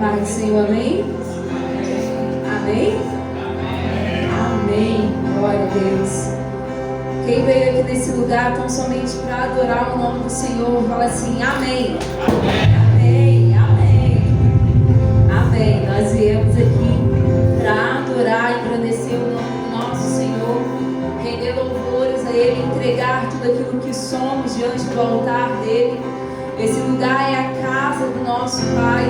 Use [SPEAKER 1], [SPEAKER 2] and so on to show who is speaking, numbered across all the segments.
[SPEAKER 1] Pai do Senhor, amém? Amém? Amém. Glória a Deus. Quem veio aqui nesse lugar tão somente para adorar o nome do Senhor, fala assim, amém. Amém, amém. Amém. Nós viemos aqui para adorar e engrandecer o nome do nosso Senhor, render louvores a Ele, entregar tudo aquilo que somos diante do altar dEle. Esse lugar é a casa do nosso Pai,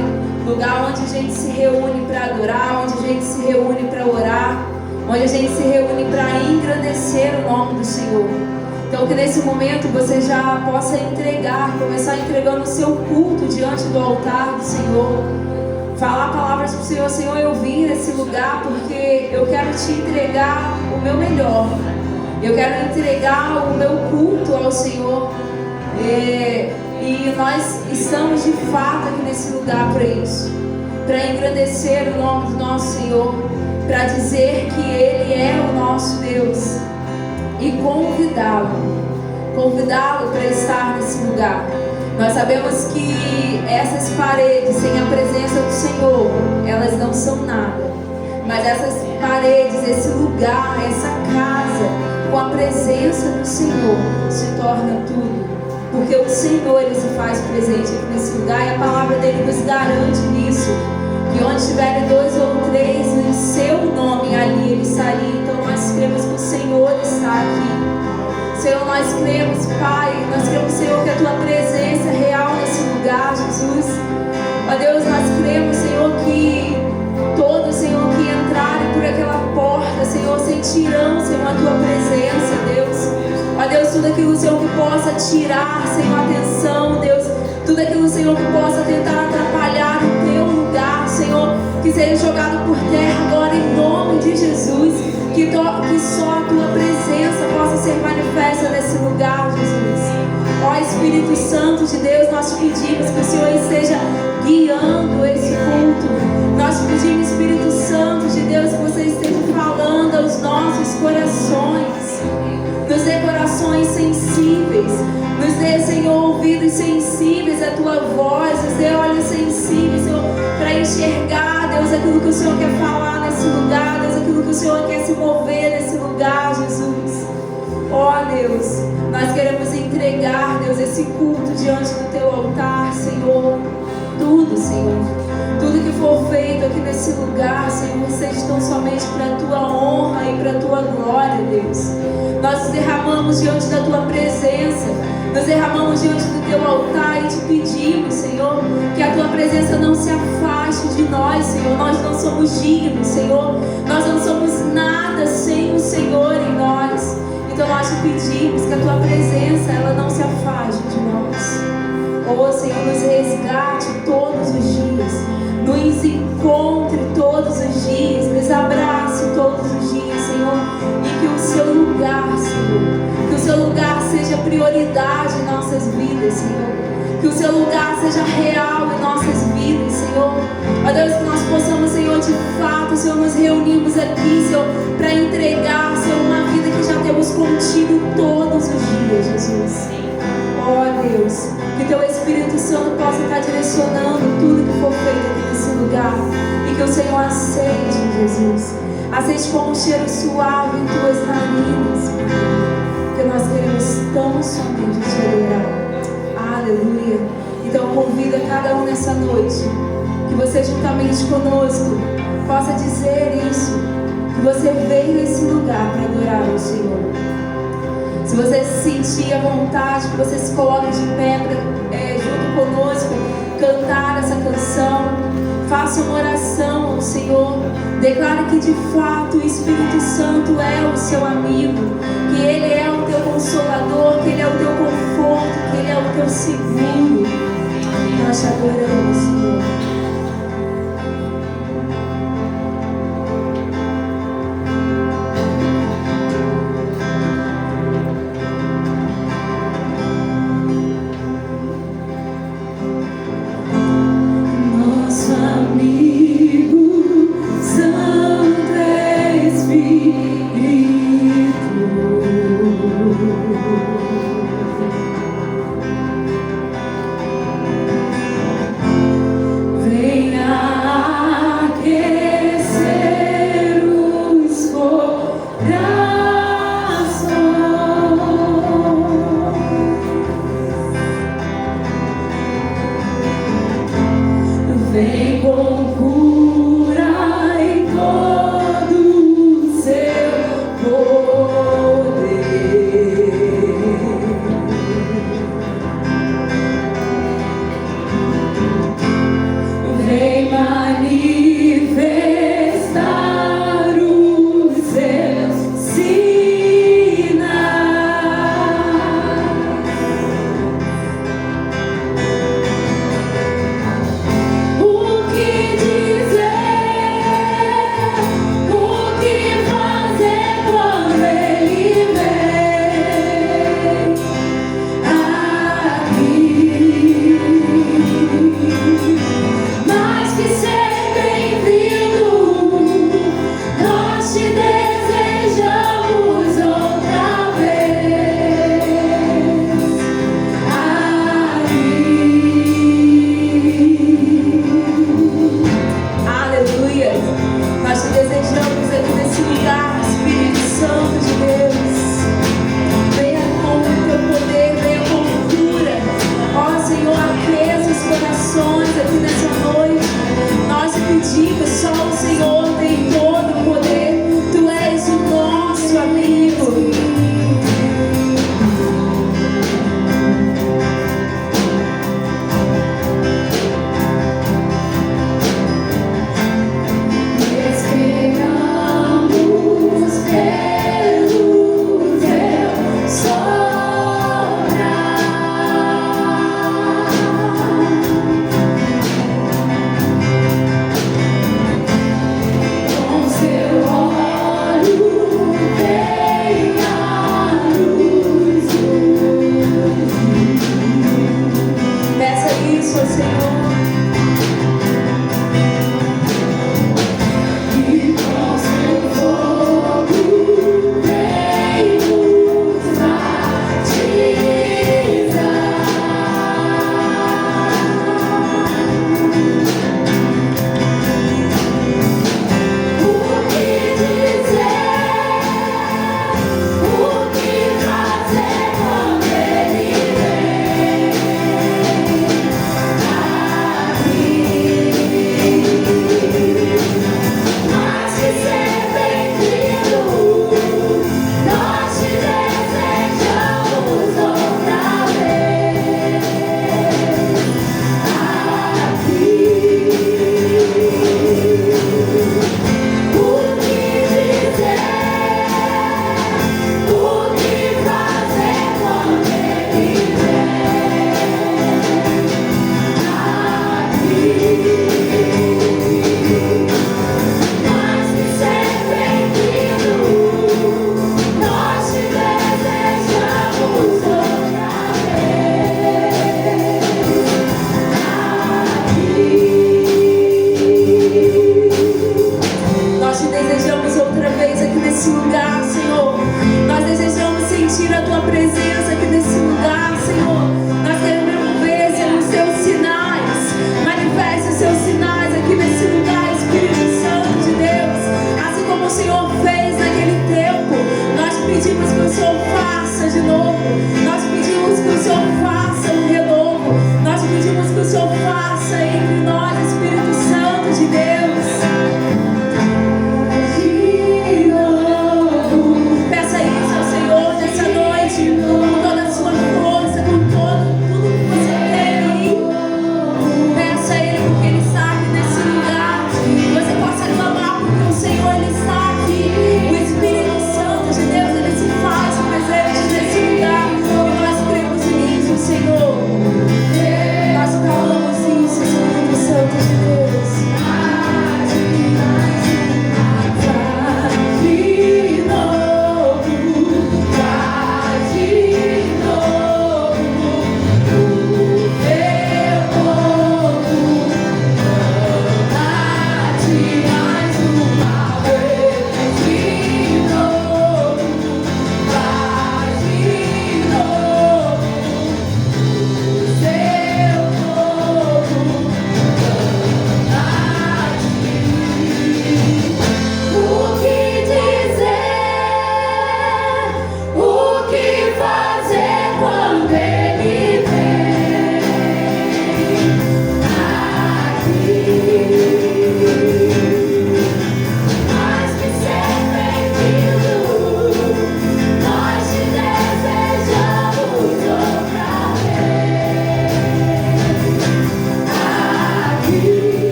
[SPEAKER 1] lugar onde a gente se reúne para adorar, onde a gente se reúne para orar, onde a gente se reúne para engrandecer o nome do Senhor. Então que nesse momento você já possa começar entregando o seu culto diante do altar do Senhor. Falar palavras para o Senhor, Senhor, eu vim nesse lugar porque eu quero te entregar o meu melhor. Eu quero entregar o meu culto ao Senhor. E nós estamos de fato aqui nesse lugar para isso, para engrandecer o nome do nosso Senhor, para dizer que Ele é o nosso Deus e convidá-lo para estar nesse lugar. Nós sabemos que essas paredes sem a presença do Senhor, elas não são nada, mas essas paredes, esse lugar, essa casa, com a presença do Senhor, se torna tudo. Porque o Senhor, Ele se faz presente aqui nesse lugar e a palavra dEle nos garante nisso, que onde estiverem 2 ou 3 em seu nome, ali Ele estaria. Então nós cremos que o Senhor está aqui. Senhor, nós cremos, Pai, nós cremos, Senhor, que a Tua presença é real nesse lugar, Jesus. Ó Deus, nós cremos, Senhor, que todos, Senhor, que entrarem por aquela porta, Senhor, sentirão, Senhor, a Tua presença, Deus. Ó Deus, tudo aquilo, Senhor, que possa tirar, Senhor, a atenção, Deus, tudo aquilo, Senhor, que possa tentar atrapalhar o Teu lugar, Senhor, que seja jogado por terra agora em nome de Jesus, que só a Tua presença possa ser manifesta nesse lugar, Jesus. Ó Espírito Santo de Deus, nós pedimos que o Senhor esteja guiando esse culto. Nós pedimos, Espírito Santo de Deus, que você esteja falando aos nossos corações. Nos dê corações sensíveis, nos dê, Senhor, ouvidos sensíveis à Tua voz, nos dê olhos sensíveis, Senhor, para enxergar, Deus, aquilo que o Senhor quer falar nesse lugar, Deus, aquilo que o Senhor quer se mover nesse lugar, Jesus. Ó Deus, nós queremos entregar, Deus, esse culto diante do Teu altar, Senhor. Tudo, Senhor, tudo que for feito aqui nesse lugar, Senhor, seja tão somente para a Tua honra e para a Tua glória, Deus. Nós nos derramamos diante da Tua presença, nos derramamos diante do Teu altar e te pedimos, Senhor, que a Tua presença não se afaste de nós, Senhor. Nós não somos dignos, Senhor, nós não somos nada sem o Senhor em nós. Então nós te pedimos que a Tua presença, ela não se afaste de nós. Oh, Senhor, nos resgate todos os dias, nos encontre todos os dias, nos abrace todos os dias, Senhor, e que o Seu lugar, Senhor, que o Seu lugar seja prioridade em nossas vidas, Senhor, que o Seu lugar seja real em nossas vidas, Senhor. Ó Deus, que nós possamos, Senhor, de fato, Senhor, nos reunirmos aqui, Senhor, para entregar, Senhor, uma vida que já temos contigo todos os dias, Jesus. Ó Deus, que Teu Espírito Santo possa estar direcionando tudo que for feito aqui nesse lugar e que o Senhor aceite, Jesus. Aceite como um cheiro suave em Tuas narinas, porque nós queremos tão somente Te adorar. Aleluia. Então convido cada um nessa noite que você juntamente conosco possa dizer isso, que você veio a esse lugar para adorar o Senhor. Se você se sentir à vontade, que você se coloque de pé junto conosco, cantar essa canção. Faça uma oração ao Senhor. Declare que de fato o Espírito Santo é o seu amigo, que Ele é o teu consolador, que Ele é o teu conforto, que Ele é o teu seguro. Nós te adoramos, Senhor. Vem com cura em todo o seu poder. Vem manifestar os seus sinais. O que dizer, o que fazer quando Ele vem aqui? Mais que ser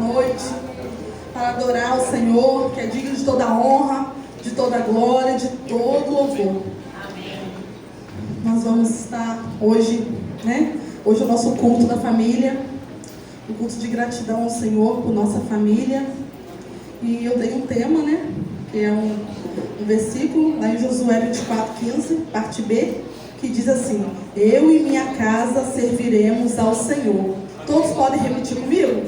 [SPEAKER 2] noite para adorar o Senhor, que é digno de toda honra, de toda glória, de todo louvor. Amém. Nós vamos estar hoje, né? Hoje é o nosso culto da família, o culto de gratidão ao Senhor por nossa família. E eu tenho um tema, né? Que é um versículo lá em Josué 24:15, parte B, que diz assim: eu e minha casa serviremos ao Senhor. Todos podem repetir comigo?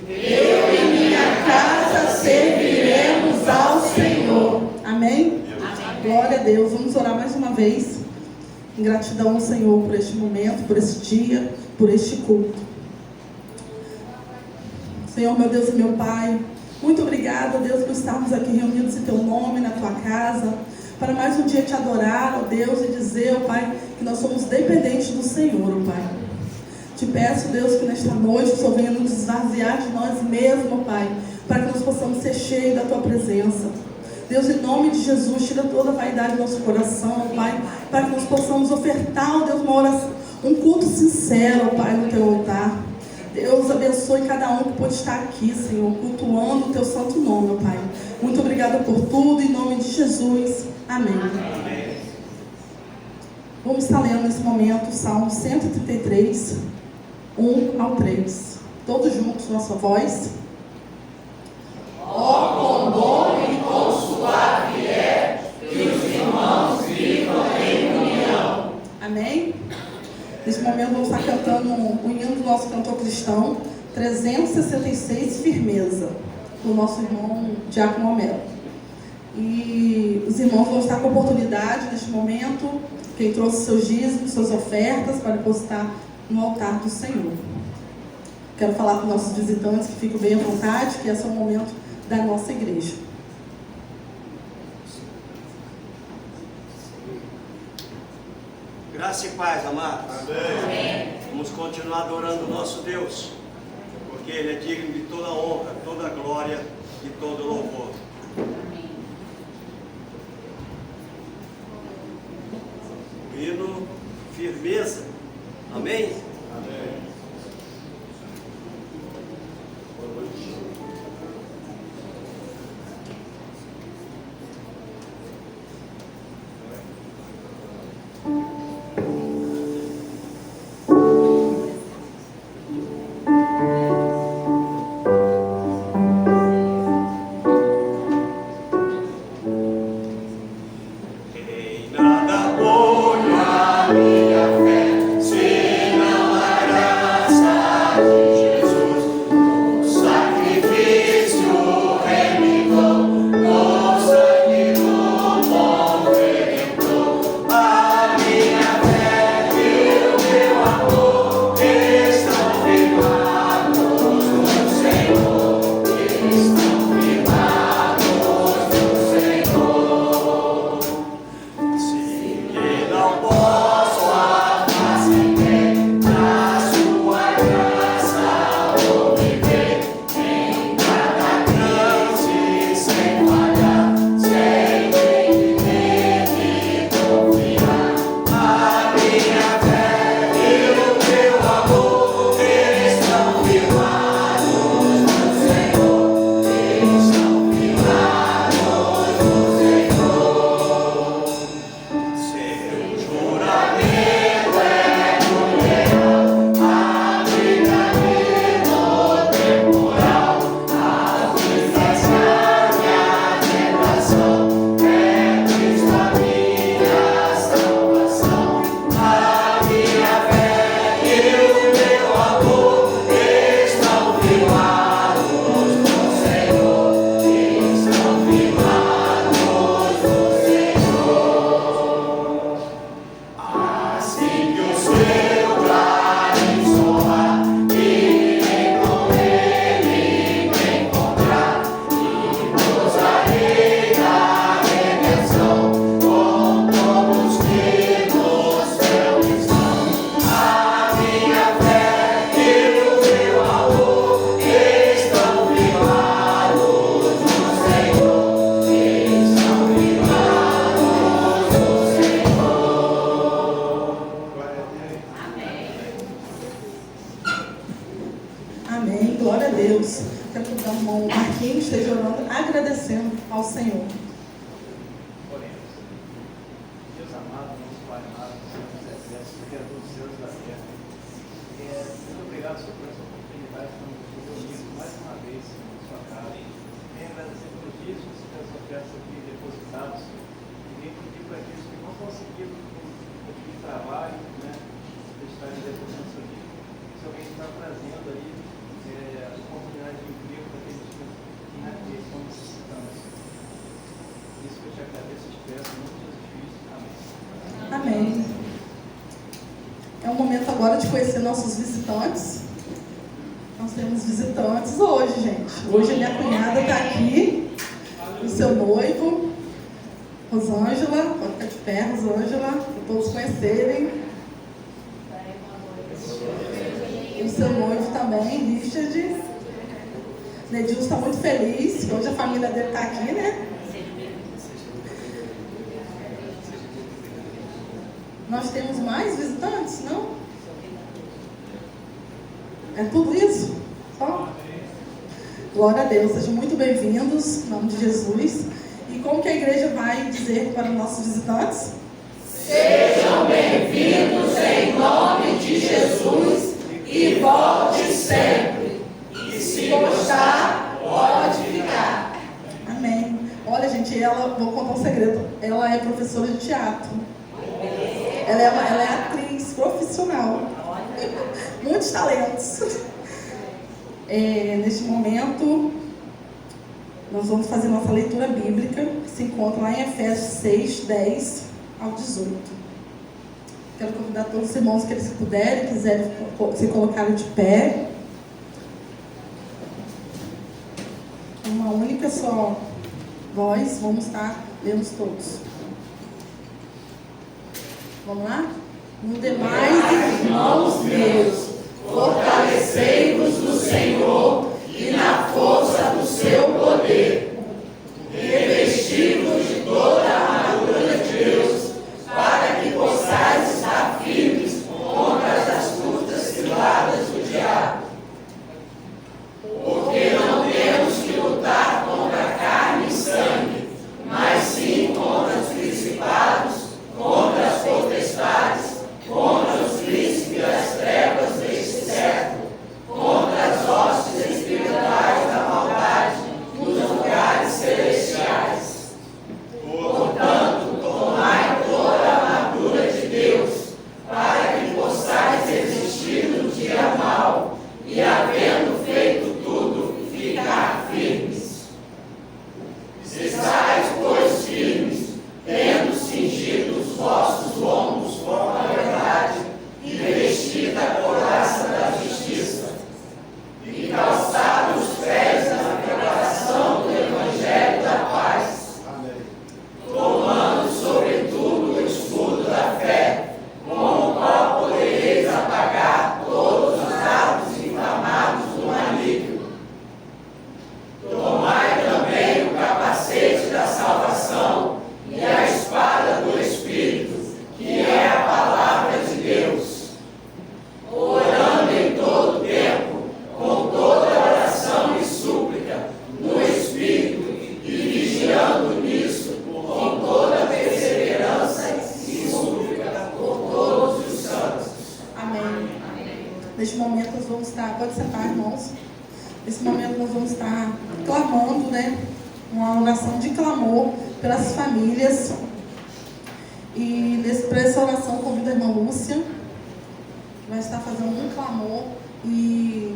[SPEAKER 2] Eu e minha casa serviremos ao Senhor. Amém? Amém? Glória a Deus. Vamos orar mais uma vez, em gratidão ao Senhor por este momento, por este dia, por este culto. Senhor, meu Deus e meu Pai, muito obrigada, Deus, por estarmos aqui reunidos em Teu nome, na Tua casa, para mais um dia Te adorar, ó Deus, e dizer, ó Pai, que nós somos dependentes do Senhor, ó Pai. Te peço, Deus, que nesta noite o Senhor venha nos esvaziar de nós mesmos, ó Pai, para que nós possamos ser cheios da Tua presença. Deus, em nome de Jesus, tira toda a vaidade do nosso coração, ó Pai, para que nós possamos ofertar, ó Deus, uma oração, um culto sincero, ó Pai, no Teu altar. Deus abençoe cada um que pode estar aqui, Senhor, cultuando o Teu santo nome, ó Pai. Muito obrigada por tudo, em nome de Jesus. Amém. Amém. Vamos estar lendo nesse momento o Salmo 133, 1 ao 3. Todos juntos, nossa voz. Ó, quão bom e quão suave é que os irmãos vivam em união. Amém? Nesse momento vamos estar cantando o hino do nosso cantor cristão, 366, Firmeza, do nosso irmão Diácono Homero. E os irmãos vão estar com oportunidade neste momento, quem trouxe seus dízimos, suas ofertas, para depositar no altar do Senhor. Quero falar com nossos visitantes que ficam bem à vontade, que esse é o momento da nossa igreja.
[SPEAKER 3] Graça e paz, amados. Amém. Vamos continuar adorando o nosso Deus, porque Ele é digno de toda honra, toda glória e todo louvor. Amém. O hino Firmeza. Amém? Amém.
[SPEAKER 2] irmão Marquinhos esteja orando, agradecendo ao Senhor.
[SPEAKER 4] Oremos. Deus amado, nosso Pai amado, Senhor dos Exércitos, Criador dos céus e da terra. Muito obrigado, Senhor, por essa oportunidade de nos reunir mais uma vez na sua casa. Venho agradecer pelos dízimos e pelas ofertas aqui depositados. E venho pedir para aqueles que não conseguiram conseguir trabalho, né, estarem depositando seu dízimo. Se alguém está trazendo aí oportunidade de emprego para aqueles que estão necessitando. Isso que eu te agradeço e te peço, em nome de Jesus Cristo. Amém.
[SPEAKER 2] Amém. É o momento agora de conhecer nossos visitantes. Nós temos visitantes hoje, gente. Hoje a minha cunhada está aqui, o seu noivo, Rosângela. Pode ficar de pé, Rosângela, para todos conhecerem. O seu noivo também, Richard. Nedilson está muito feliz, que hoje a família dele está aqui, né? Nós temos mais visitantes, não? É tudo isso? Só? Glória a Deus, sejam muito bem-vindos, em nome de Jesus. E como que a igreja vai dizer para os nossos visitantes?
[SPEAKER 5] Sejam bem-vindos em nome de Jesus e volte sempre. E se gostar, pode ficar.
[SPEAKER 2] Amém. Olha, gente, vou contar um segredo. Ela é professora de teatro. Ela é atriz profissional. Muitos talentos. Neste momento, nós vamos fazer nossa leitura bíblica, que se encontra lá em Efésios 6, 10 ao 18. Quero convidar todos os irmãos que eles puderem, quiserem se colocarem de pé. Uma única só voz, vamos estar lendo todos. Vamos lá? No demais,
[SPEAKER 5] Irmãos meus, fortalecei-vos no Senhor e na força do seu poder. Revesti-vos de toda a armadura de Deus, para que possais estar firmes contra as astutas ciladas do diabo. Porque não temos que lutar contra carne e sangue, mas sim contra os principados, contra as potestades, contra os príncipes das trevas deste século, contra as hostes espirituais da maldade nos lugares celestiais. Portanto, tomai toda a armadura de Deus, para que possais resistir no dia mau, e havendo feito tudo, ficar firmes. Estais, pois, firmes, tendo cingido os vossos lombos com a verdade, e vestida a couraça da justiça, e calçado os pés na preparação do Evangelho da paz, tomando sobretudo o escudo da fé, com o qual podereis apagar todos os dardos inflamados do maligno. Tomai também o capacete da salvação e a espada do Espírito, que é a palavra de Deus, orando em todo tempo, com toda oração e súplica, no Espírito, e vigiando nisso, com toda perseverança e súplica por todos os santos.
[SPEAKER 2] amém. Neste momento nós vamos estar, pode sentar, irmãos. Nesse momento nós vamos estar clamando, né? Uma oração de clamor pelas famílias. E para essa oração convido a irmã Lúcia, que vai estar fazendo um clamor. E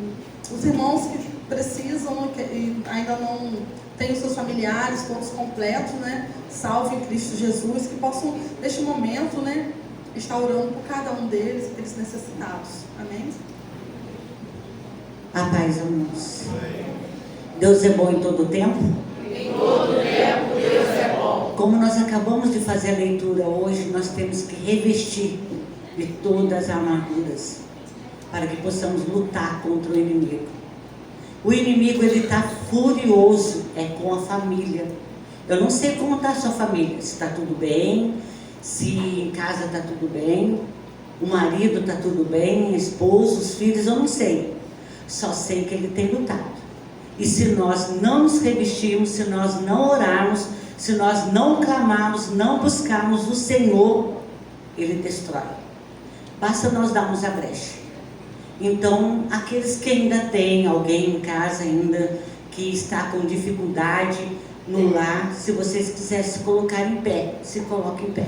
[SPEAKER 2] os irmãos que precisam, que ainda não têm os seus familiares todos completos, né? Salve em Cristo Jesus, que possam, neste momento, né? Estar orando por cada um deles, aqueles necessitados. Amém?
[SPEAKER 6] A paz, irmãos. Deus é bom em todo o tempo?
[SPEAKER 5] Em todo tempo, Deus é bom.
[SPEAKER 6] Como nós acabamos de fazer a leitura hoje, nós temos que revestir de todas as armaduras para que possamos lutar contra o inimigo. O inimigo, ele está furioso, é com a família. Eu não sei como está a sua família, se está tudo bem, se em casa está tudo bem, o marido está tudo bem, a esposa, os filhos, eu não sei. Só sei que ele tem lutado. E se nós não nos revestirmos, se nós não orarmos, se nós não clamarmos, não buscarmos o Senhor, Ele destrói. Basta nós darmos a brecha. Então, aqueles que ainda têm alguém em casa ainda que está com dificuldade no lar, se vocês quiserem se colocar em pé, se coloque em pé.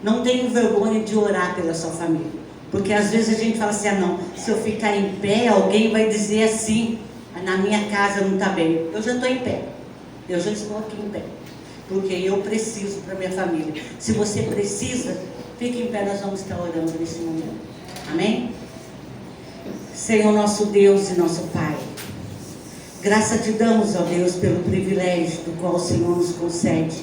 [SPEAKER 6] Não tenham vergonha de orar pela sua família. Porque às vezes a gente fala assim, não, se eu ficar em pé, alguém vai dizer assim, na minha casa não está bem. Eu já estou em pé. Eu já estou aqui em pé. Porque eu preciso para minha família. Se você precisa, fique em pé, nós vamos estar orando nesse momento. Amém? Senhor nosso Deus e nosso Pai, graça te damos, ó Deus, pelo privilégio do qual o Senhor nos concede.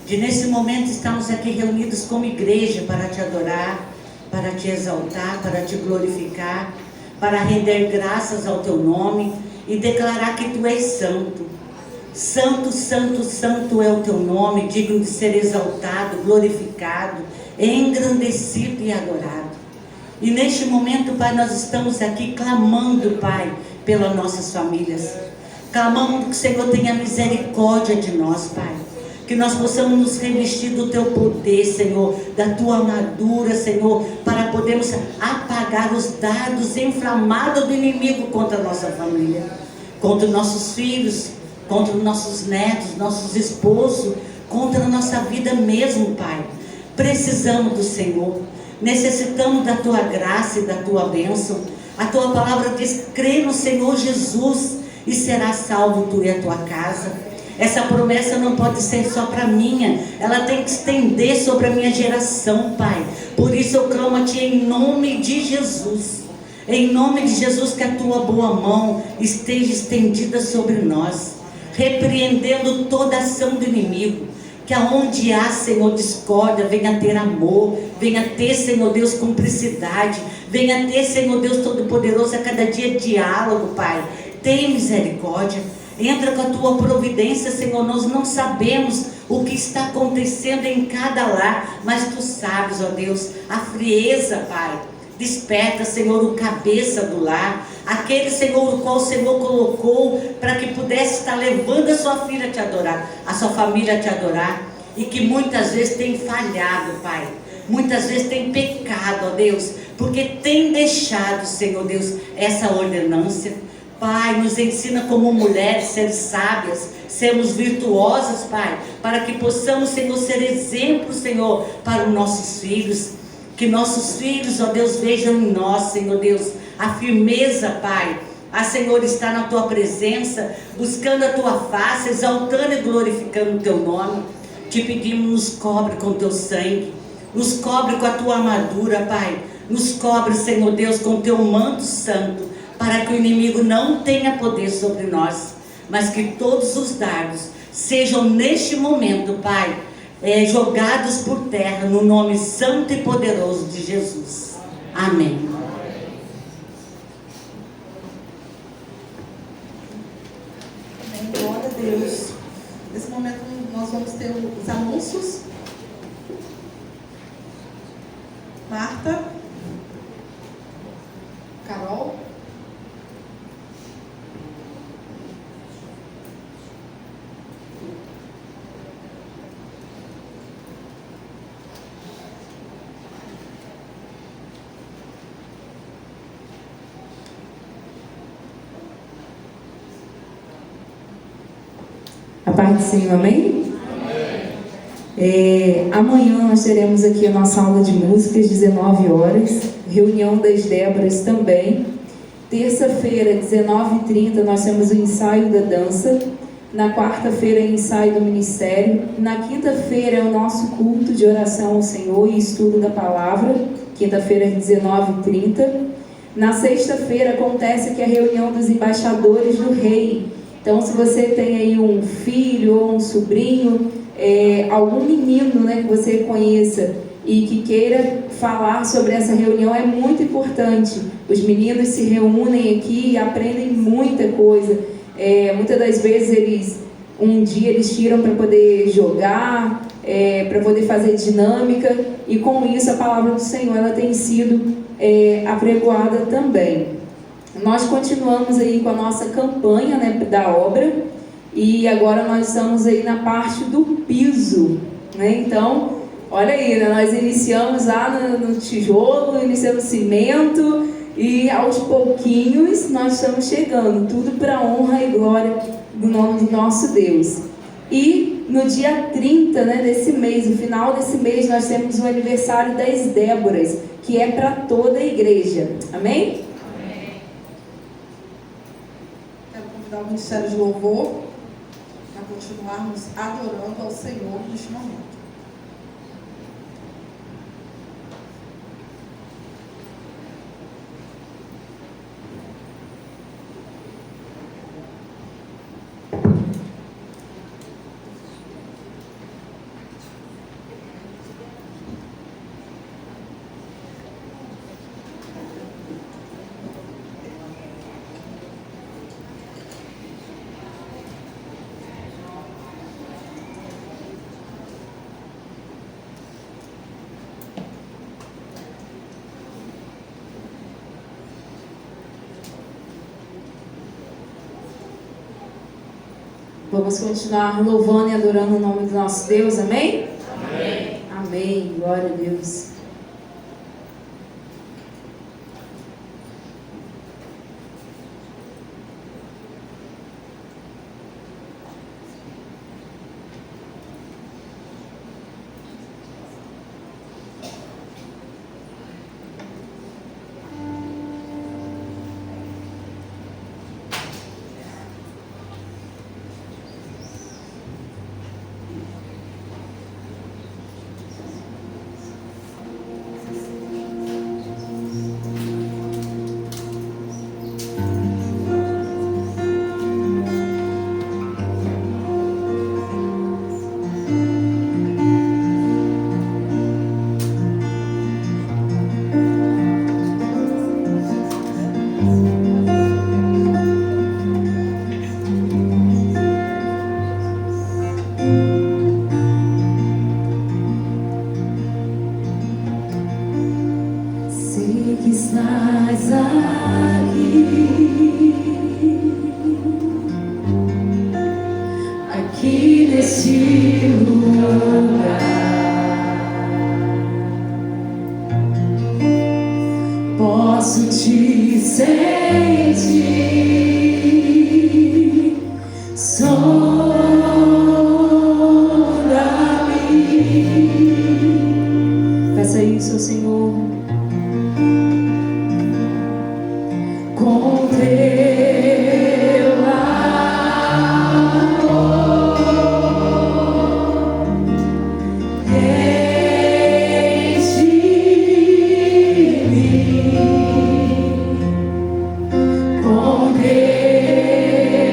[SPEAKER 6] De nesse momento estamos aqui reunidos como igreja para te adorar, para te exaltar, para te glorificar, para render graças ao teu nome e declarar que tu és santo. Santo, santo, santo é o teu nome, digno de ser exaltado, glorificado, engrandecido e adorado. E neste momento, Pai, nós estamos aqui clamando, Pai, pelas nossas famílias. Clamando que o Senhor tenha misericórdia de nós, Pai. Que nós possamos nos revestir do teu poder, Senhor, da tua armadura, Senhor, para podermos apagar os dardos inflamados do inimigo contra a nossa família, contra nossos filhos, contra nossos netos, nossos esposos, contra a nossa vida mesmo, Pai. Precisamos do Senhor, necessitamos da tua graça e da tua bênção. A tua palavra diz, crê no Senhor Jesus e serás salvo tu e a tua casa. Essa promessa não pode ser só para minha, ela tem que estender sobre a minha geração, Pai. Por isso eu clamo a Ti em nome de Jesus. Em nome de Jesus, que a Tua boa mão esteja estendida sobre nós, repreendendo toda ação do inimigo. Que aonde há, Senhor, discórdia, venha ter amor, venha ter, Senhor Deus, cumplicidade, venha ter, Senhor Deus Todo-Poderoso, a cada dia diálogo, Pai. Tenha misericórdia. Entra com a tua providência, Senhor. Nós não sabemos o que está acontecendo em cada lar, mas tu sabes, ó Deus, a frieza, Pai. Desperta, Senhor, o cabeça do lar, aquele, Senhor, o qual o Senhor colocou para que pudesse estar levando a sua filha a te adorar, a sua família a te adorar, e que muitas vezes tem falhado, Pai. Muitas vezes tem pecado, ó Deus, porque tem deixado, Senhor Deus, essa ordenança. Pai, nos ensina como mulheres ser sábias, sermos virtuosas, Pai, para que possamos, Senhor, ser exemplo, Senhor, para os nossos filhos. Que nossos filhos, ó Deus, vejam em nós, Senhor Deus, a firmeza, Pai, a, Senhor, estar na Tua presença, buscando a Tua face, exaltando e glorificando o Teu nome. Te pedimos, nos cobre com Teu sangue, nos cobre com a Tua armadura, Pai, nos cobre, Senhor Deus, com o Teu manto santo, para que o inimigo não tenha poder sobre nós, mas que todos os dardos sejam neste momento, Pai, jogados por terra, no nome santo e poderoso de Jesus. Amém.
[SPEAKER 2] Amém. Glória a Deus. Nesse momento nós vamos ter os anúncios. Marta, Carol.
[SPEAKER 1] A paz do Senhor, amém? Amanhã nós teremos aqui a nossa aula de músicas, 19 horas, reunião das Déboras também. Terça-feira, 19h30, nós temos o ensaio da dança. Na quarta-feira, ensaio do ministério. Na quinta-feira é o nosso culto de oração ao Senhor e estudo da palavra, quinta-feira, 19h30. Na sexta-feira acontece aqui a reunião dos embaixadores do rei. Então, se você tem aí um filho ou um sobrinho, algum menino, né, que você conheça e que queira falar sobre essa reunião, é muito importante. Os meninos se reúnem aqui e aprendem muita coisa. Muitas das vezes um dia eles tiram para poder jogar, para poder fazer dinâmica, e com isso a palavra do Senhor ela tem sido apregoada também. Nós continuamos aí com a nossa campanha, né, da obra, e agora nós estamos aí na parte do piso, né? Então, olha aí, né, nós iniciamos lá no tijolo, iniciamos cimento, e aos pouquinhos nós estamos chegando, tudo para a honra e glória do nome do nosso Deus. E no dia 30, né, desse mês, no final desse mês, nós temos o aniversário das Déboras, que é para toda a igreja. Amém?
[SPEAKER 2] Quero convidar o Ministério de Louvor para continuarmos adorando ao Senhor neste momento.
[SPEAKER 1] Vamos continuar louvando e adorando o nome do nosso Deus, amém?
[SPEAKER 5] Amém.
[SPEAKER 1] Amém, glória a Deus.
[SPEAKER 5] Posso te sentir, sonda-me.
[SPEAKER 1] Peça isso ao Senhor.
[SPEAKER 5] Com teu amor, enche-me. Com teu amor,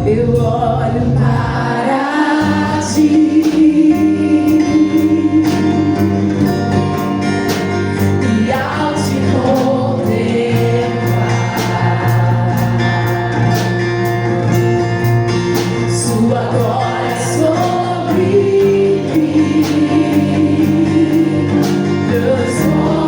[SPEAKER 5] eu olho para ti e ao te contemplar, sua glória sobre mim transforma-me.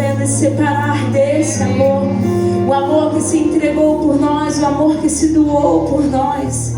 [SPEAKER 1] querendo nos separar desse amor. O amor que se entregou por nós, o amor que se doou por nós.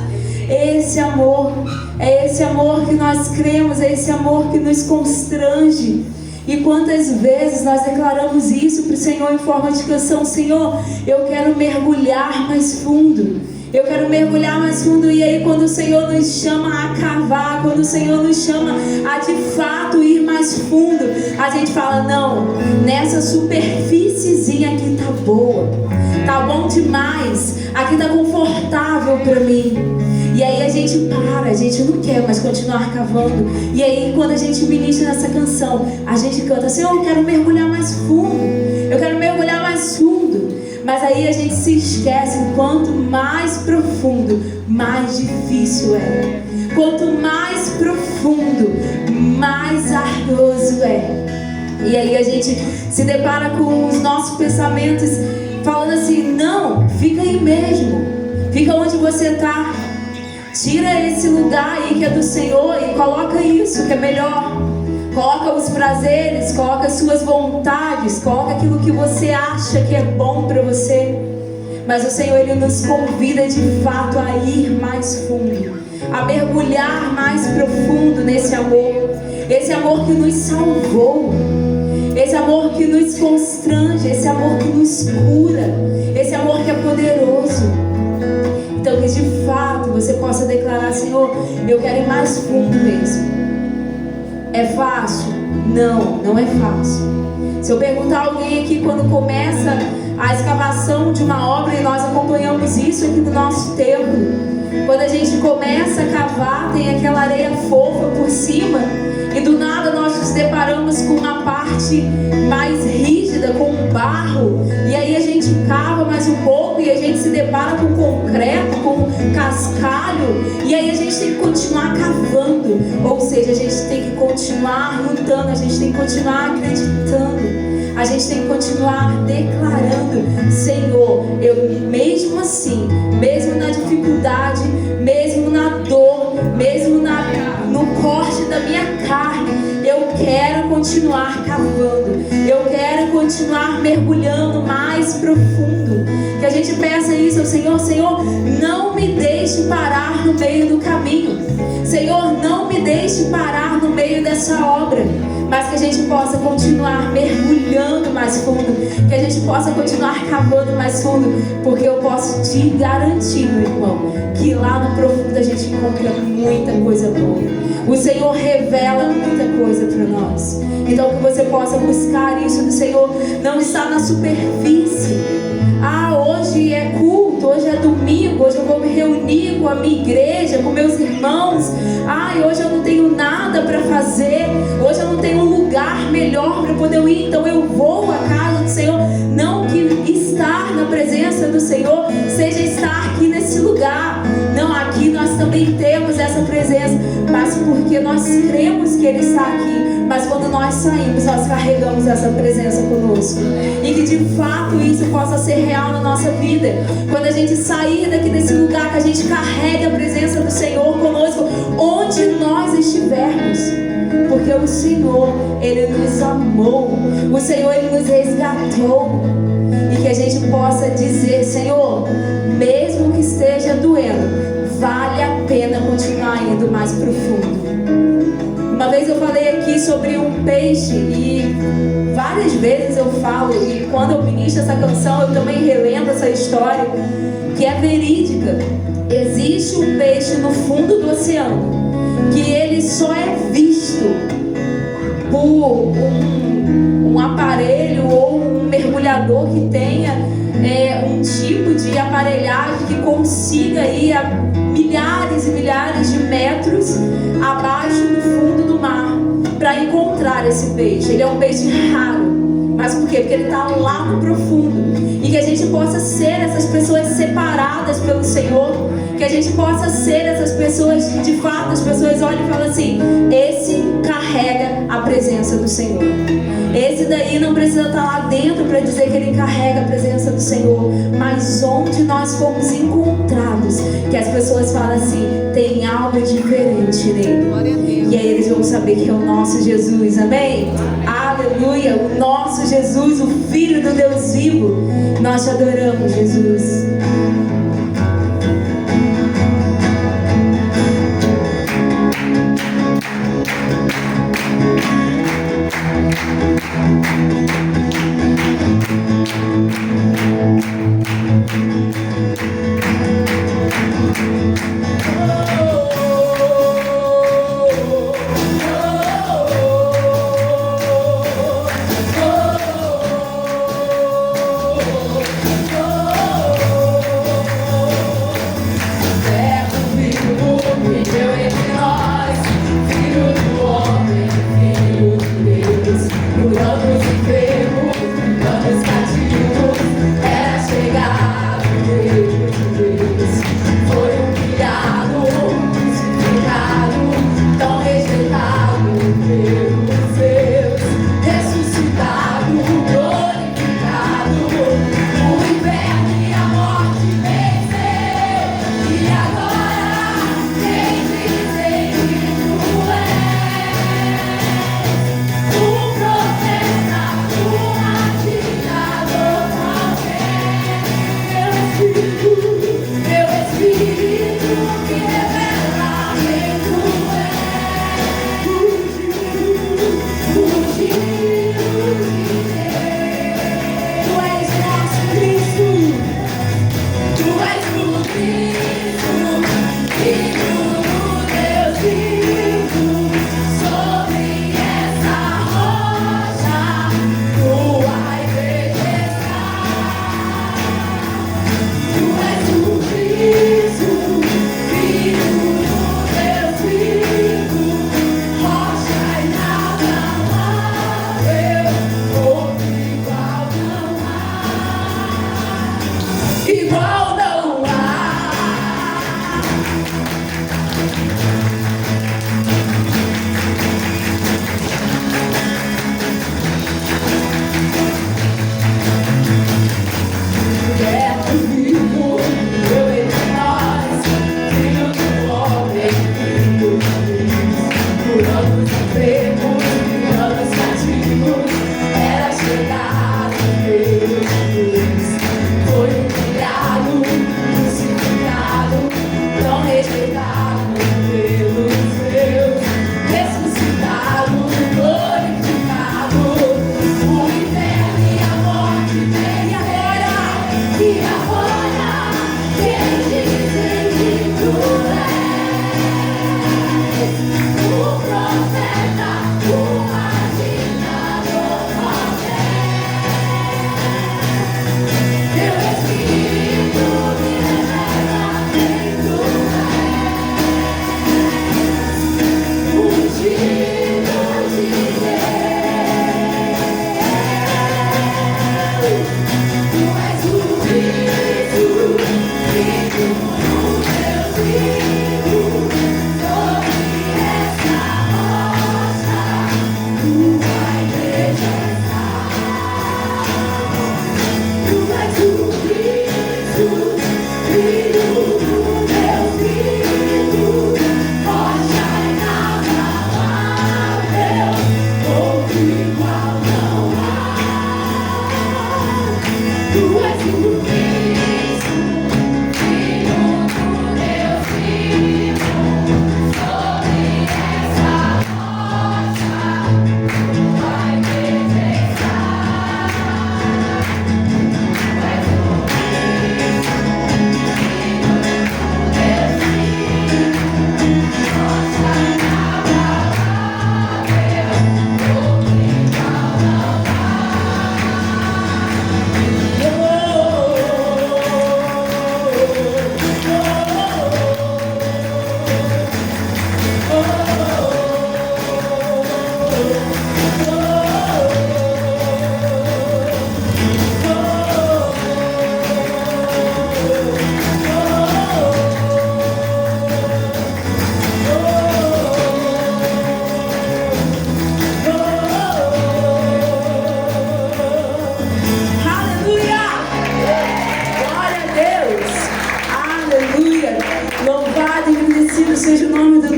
[SPEAKER 1] Esse amor, é esse amor que nós cremos, é esse amor que nos constrange. E quantas vezes nós declaramos isso para o Senhor em forma de canção: Senhor, eu quero mergulhar mais fundo. Eu quero mergulhar mais fundo. E aí quando o Senhor nos chama a cavar, quando o Senhor nos chama a de fato ir mais fundo, a gente fala: não, nessa superfíciezinha aqui tá boa, tá bom demais, aqui tá confortável para mim. E aí a gente para, a gente não quer mais continuar cavando. E aí quando a gente ministra nessa canção, a gente canta: Senhor, eu quero mergulhar mais fundo, eu quero mergulhar mais fundo. Mas aí a gente se esquece, quanto mais profundo, mais difícil é. Quanto mais profundo, mais ardoso é. E aí a gente se depara com os nossos pensamentos falando assim: não, fica aí mesmo, fica onde você está. Tira esse lugar aí que é do Senhor e coloca isso que é melhor. Coloca os prazeres, coloca as suas vontades, coloca aquilo que você acha que é bom para você. Mas o Senhor, Ele nos convida de fato a ir mais fundo, a mergulhar mais profundo nesse amor. Esse amor que nos salvou, esse amor que nos constrange, esse amor que nos cura, esse amor que é poderoso. Então que de fato você possa declarar: Senhor, eu quero ir mais fundo mesmo. É fácil? Não, não é fácil. Se eu perguntar a alguém aqui, quando começa a escavação de uma obra, e nós acompanhamos isso aqui no nosso templo, quando a gente começa a cavar, tem aquela areia fofa por cima, e do nada nós nos deparamos com uma parte mais rígida, com um barro, e aí a gente cava mais um pouco e a gente se depara com concreto, com cascalho, e aí a gente tem que continuar cavando. Ou seja, a gente tem que continuar lutando, a gente tem que continuar acreditando, a gente tem que continuar declarando: Senhor, eu mesmo assim, mesmo na dificuldade, mesmo na dor, mesmo no corte da minha carne, eu quero continuar cavando, eu quero continuar mergulhando mais profundo. Que a gente peça isso ao Senhor: Senhor, não me deixe parar no meio do caminho, Senhor, não me deixe parar no meio dessa obra, mas que a gente possa continuar mergulhando mais fundo, que a gente possa continuar cavando mais fundo, porque eu posso te garantir, meu irmão, que lá no profundo a gente encontra muita coisa boa. O Senhor revela muita coisa para nós. Então que você possa buscar isso do Senhor. Não está na superfície. Ah, hoje é culto, hoje é domingo, hoje eu vou me reunir com a minha igreja, com meus irmãos. Ah, hoje eu não tenho nada para fazer, hoje eu não tenho um lugar melhor para poder ir, então eu vou à casa do Senhor. Não que estar na presença do Senhor seja estar aqui nesse lugar. Não, aqui nós também temos essa presença, mas porque nós cremos que Ele está aqui. Mas quando nós saímos, nós carregamos essa presença conosco. E que de fato isso possa ser real na nossa vida. Quando a gente sair daqui desse lugar, que a gente carregue a presença do Senhor conosco, onde nós estivermos. Porque o Senhor, Ele nos amou. O Senhor, Ele nos resgatou. E que a gente possa dizer: Senhor, mesmo que esteja doendo, vale a pena continuar indo mais profundo. Uma vez eu falei aqui sobre um peixe, e várias vezes eu falo, e quando eu ministro essa canção eu também relembro essa história, que é verídica. Existe um peixe no fundo do oceano, que ele só é visto por um aparelho ou um mergulhador que tenha um tipo de aparelhagem que consiga ir a milhares e milhares de metros abaixo do fundo do mar para encontrar esse peixe. Ele é um peixe raro. Mas por quê? Porque ele está lá no profundo. E que a gente possa ser essas pessoas separadas pelo Senhor. Que a gente possa ser essas pessoas que de fato as pessoas olham e falam assim: esse carrega a presença do Senhor. Esse daí não precisa estar lá dentro para dizer que ele carrega a presença do Senhor, mas onde nós fomos encontrados, que as pessoas falam assim, tem algo diferente nele. E aí eles vão saber que é o nosso Jesus, amém? Aleluia, o nosso Jesus, o Filho do Deus vivo. Nós te adoramos, Jesus. Por ambos e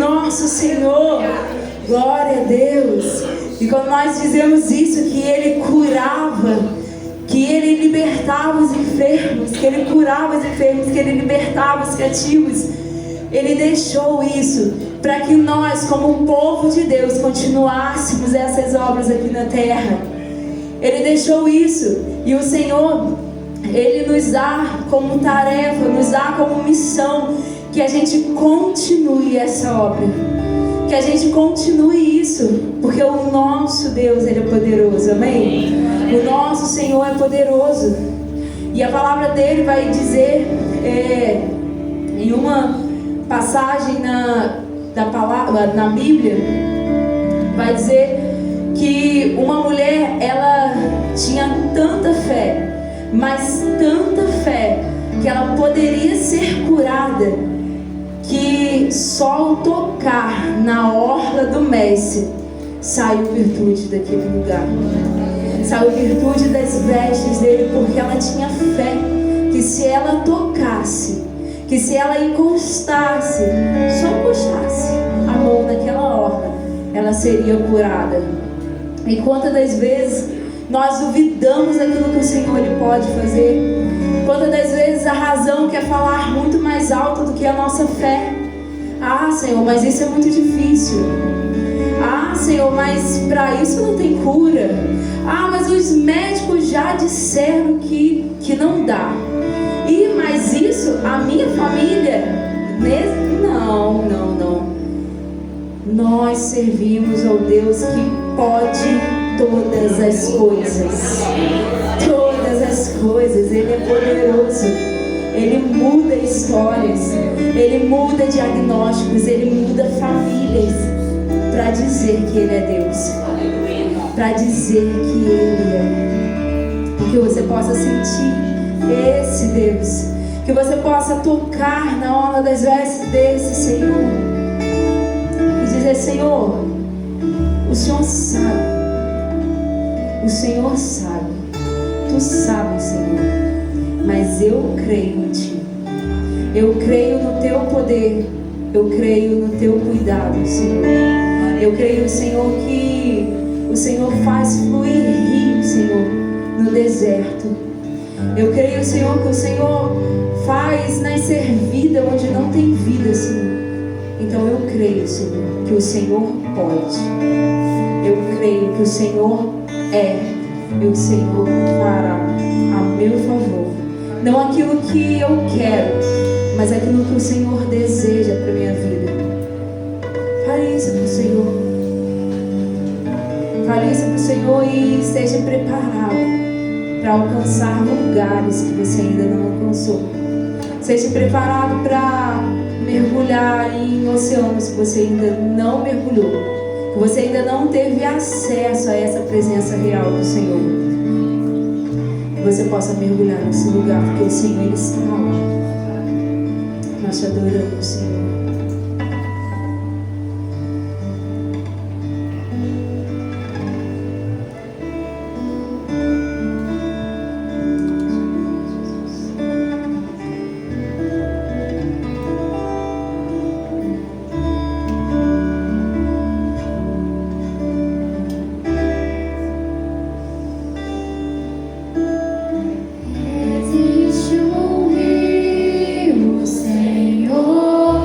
[SPEAKER 1] nosso Senhor. Glória a Deus. E quando nós dizemos isso, que Ele curava, que Ele libertava os enfermos, que Ele curava os enfermos, que Ele libertava os cativos, Ele deixou isso para que nós, como povo de Deus, continuássemos essas obras aqui na terra. Ele deixou isso, e o Senhor, Ele nos dá como tarefa, nos dá como missão, que a gente continue essa obra, que a gente continue isso, porque o nosso Deus, Ele é poderoso, amém? O nosso Senhor é poderoso, e a palavra dele vai dizer, em uma passagem na Bíblia, vai dizer que uma mulher, ela tinha tanta fé, mas tanta fé, que ela poderia ser curada, que só o tocar na orla do Mestre saiu virtude daquele lugar, saiu virtude das vestes dele, porque ela tinha fé que se ela tocasse, que se ela encostasse, só encostasse a mão naquela orla, ela seria curada. E quantas das vezes nós duvidamos daquilo que o Senhor Ele pode fazer? Quantas das vezes a razão quer falar muito mais alto do que a nossa fé? Ah, Senhor, mas isso é muito difícil. Ah, Senhor, mas para isso não tem cura. Ah, mas os médicos já disseram que não dá. E mas isso, a minha família, não. Nós servimos ao Deus que pode todas as coisas. Todas as coisas. Ele é poderoso. Ele muda histórias. Ele muda diagnósticos. Ele muda famílias. Para dizer que Ele é Deus. Para dizer que Ele é. Que você possa sentir esse Deus. Que você possa tocar na orla das vestes desse Senhor. E dizer: Senhor, o Senhor sabe. O Senhor sabe. Tu sabes, Senhor. Mas eu creio em Ti. Eu creio no Teu poder. Eu creio no Teu cuidado, Senhor. Eu creio, Senhor, que o Senhor faz fluir rios, Senhor, no deserto. Eu creio, Senhor, que o Senhor faz nascer vida onde não tem vida, Senhor. Então eu creio, Senhor, que o Senhor pode. Eu creio que o Senhor e o Senhor fará a meu favor. Não aquilo que eu quero, mas aquilo que o Senhor deseja para minha vida. Fale isso para o Senhor. Fale isso para o Senhor e esteja preparado para alcançar lugares que você ainda não alcançou. Seja preparado para mergulhar em oceanos que você ainda não mergulhou, que você ainda não teve acesso a essa presença real do Senhor. Que você possa mergulhar nesse lugar, porque o Senhor, Ele está lá. Nós te adoramos, Senhor.
[SPEAKER 7] Existe um rio, Senhor.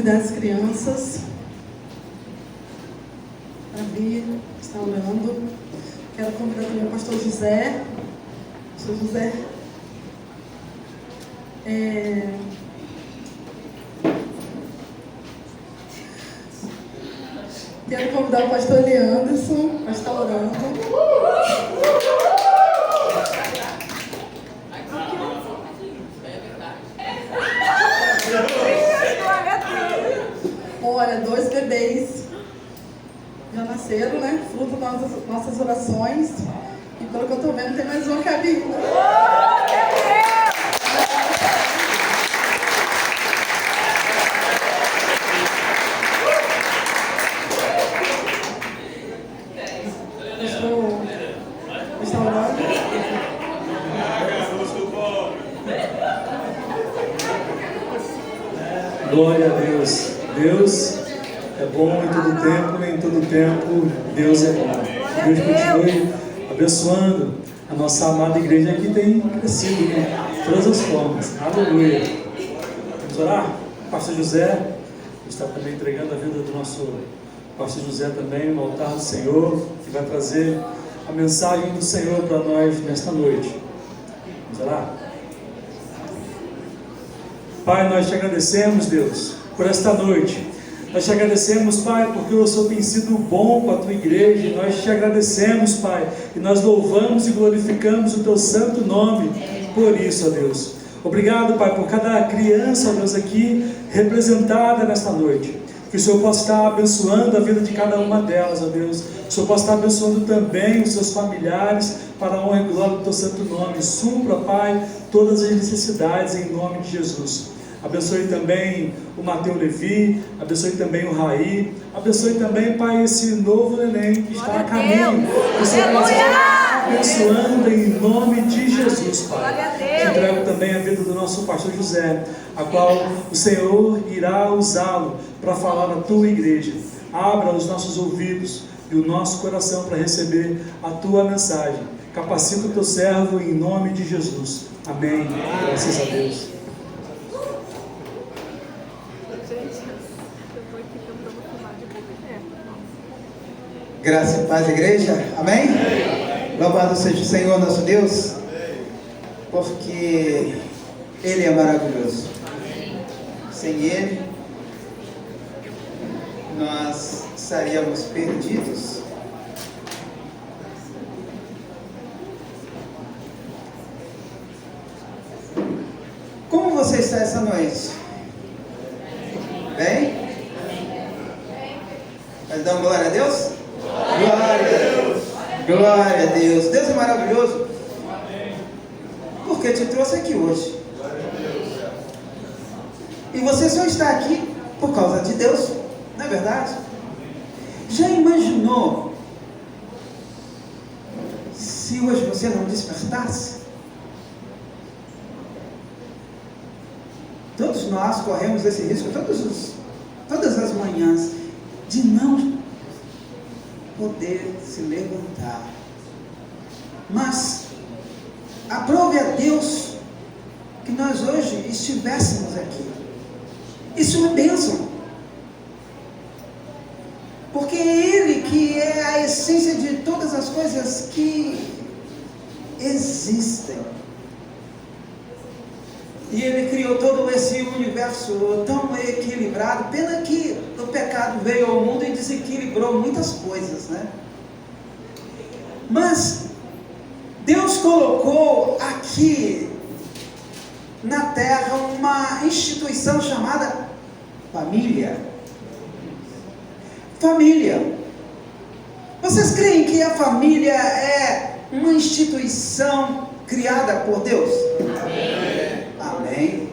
[SPEAKER 2] convidar as crianças para vir, estar orando. Quero convidar também o pastor José. Pastor José. Quero convidar o pastor Leanderson para estar orando. Olha, 2 bebês já nasceram, né? Fruto das nossas orações. E pelo que eu estou vendo, tem mais uma cabine. Estou orando.
[SPEAKER 7] Glória a Deus. Deus é bom em todo tempo, e em todo tempo Deus é bom. Deus continue abençoando a nossa amada igreja que tem crescido de todas as formas. Aleluia. Vamos orar? Pastor José está também entregando a vida do nosso Pastor José também no altar do Senhor, que vai trazer a mensagem do Senhor para nós nesta noite. Vamos orar? Pai, nós te agradecemos, Deus, por esta noite. Nós te agradecemos, Pai, porque o Senhor tem sido bom com a tua igreja. Nós te agradecemos, Pai, e nós louvamos e glorificamos o teu santo nome por isso, ó Deus. Obrigado, Pai, por cada criança, ó Deus, aqui representada nesta noite. Que o Senhor possa estar abençoando a vida de cada uma delas, ó Deus. O Senhor possa estar abençoando também os seus familiares para a honra e glória do teu santo nome. Supra, Pai, todas as necessidades em nome de Jesus. Abençoe também o Mateus Levi, abençoe também o Raí, abençoe também, Pai, esse novo neném que está a caminho. Que o Senhor possa estar abençoando em nome de Jesus, Pai. Te entrego também a vida do nosso pastor José, a qual o Senhor irá usá-lo para falar na tua igreja. Abra os nossos ouvidos e o nosso coração para receber a tua mensagem. Capacita o teu servo em nome de Jesus. Amém. Graças a Deus.
[SPEAKER 8] Graça e paz, igreja. Amém? Louvado seja o Senhor nosso Deus, porque Ele é maravilhoso. Sem Ele, nós estaríamos perdidos. Como você está essa noite? Bem? Mas dá uma glória a Deus? Glória a Deus! Glória a Deus! Deus é maravilhoso. Porque te trouxe aqui hoje. E você só está aqui por causa de Deus, não é verdade? Já imaginou se hoje você não despertasse? Todos nós corremos esse risco todas as manhãs de não poder se levantar. Mas aprove a Deus que nós hoje estivéssemos aqui. Isso é uma bênção, porque é Ele que é a essência de todas as coisas que existem. E Ele criou todo esse universo tão equilibrado. Pena que o pecado veio ao mundo e desequilibrou muitas coisas, né? Mas Deus colocou aqui na terra uma instituição chamada família. Família. Vocês creem que a família é uma instituição criada por Deus? Amém. Amém.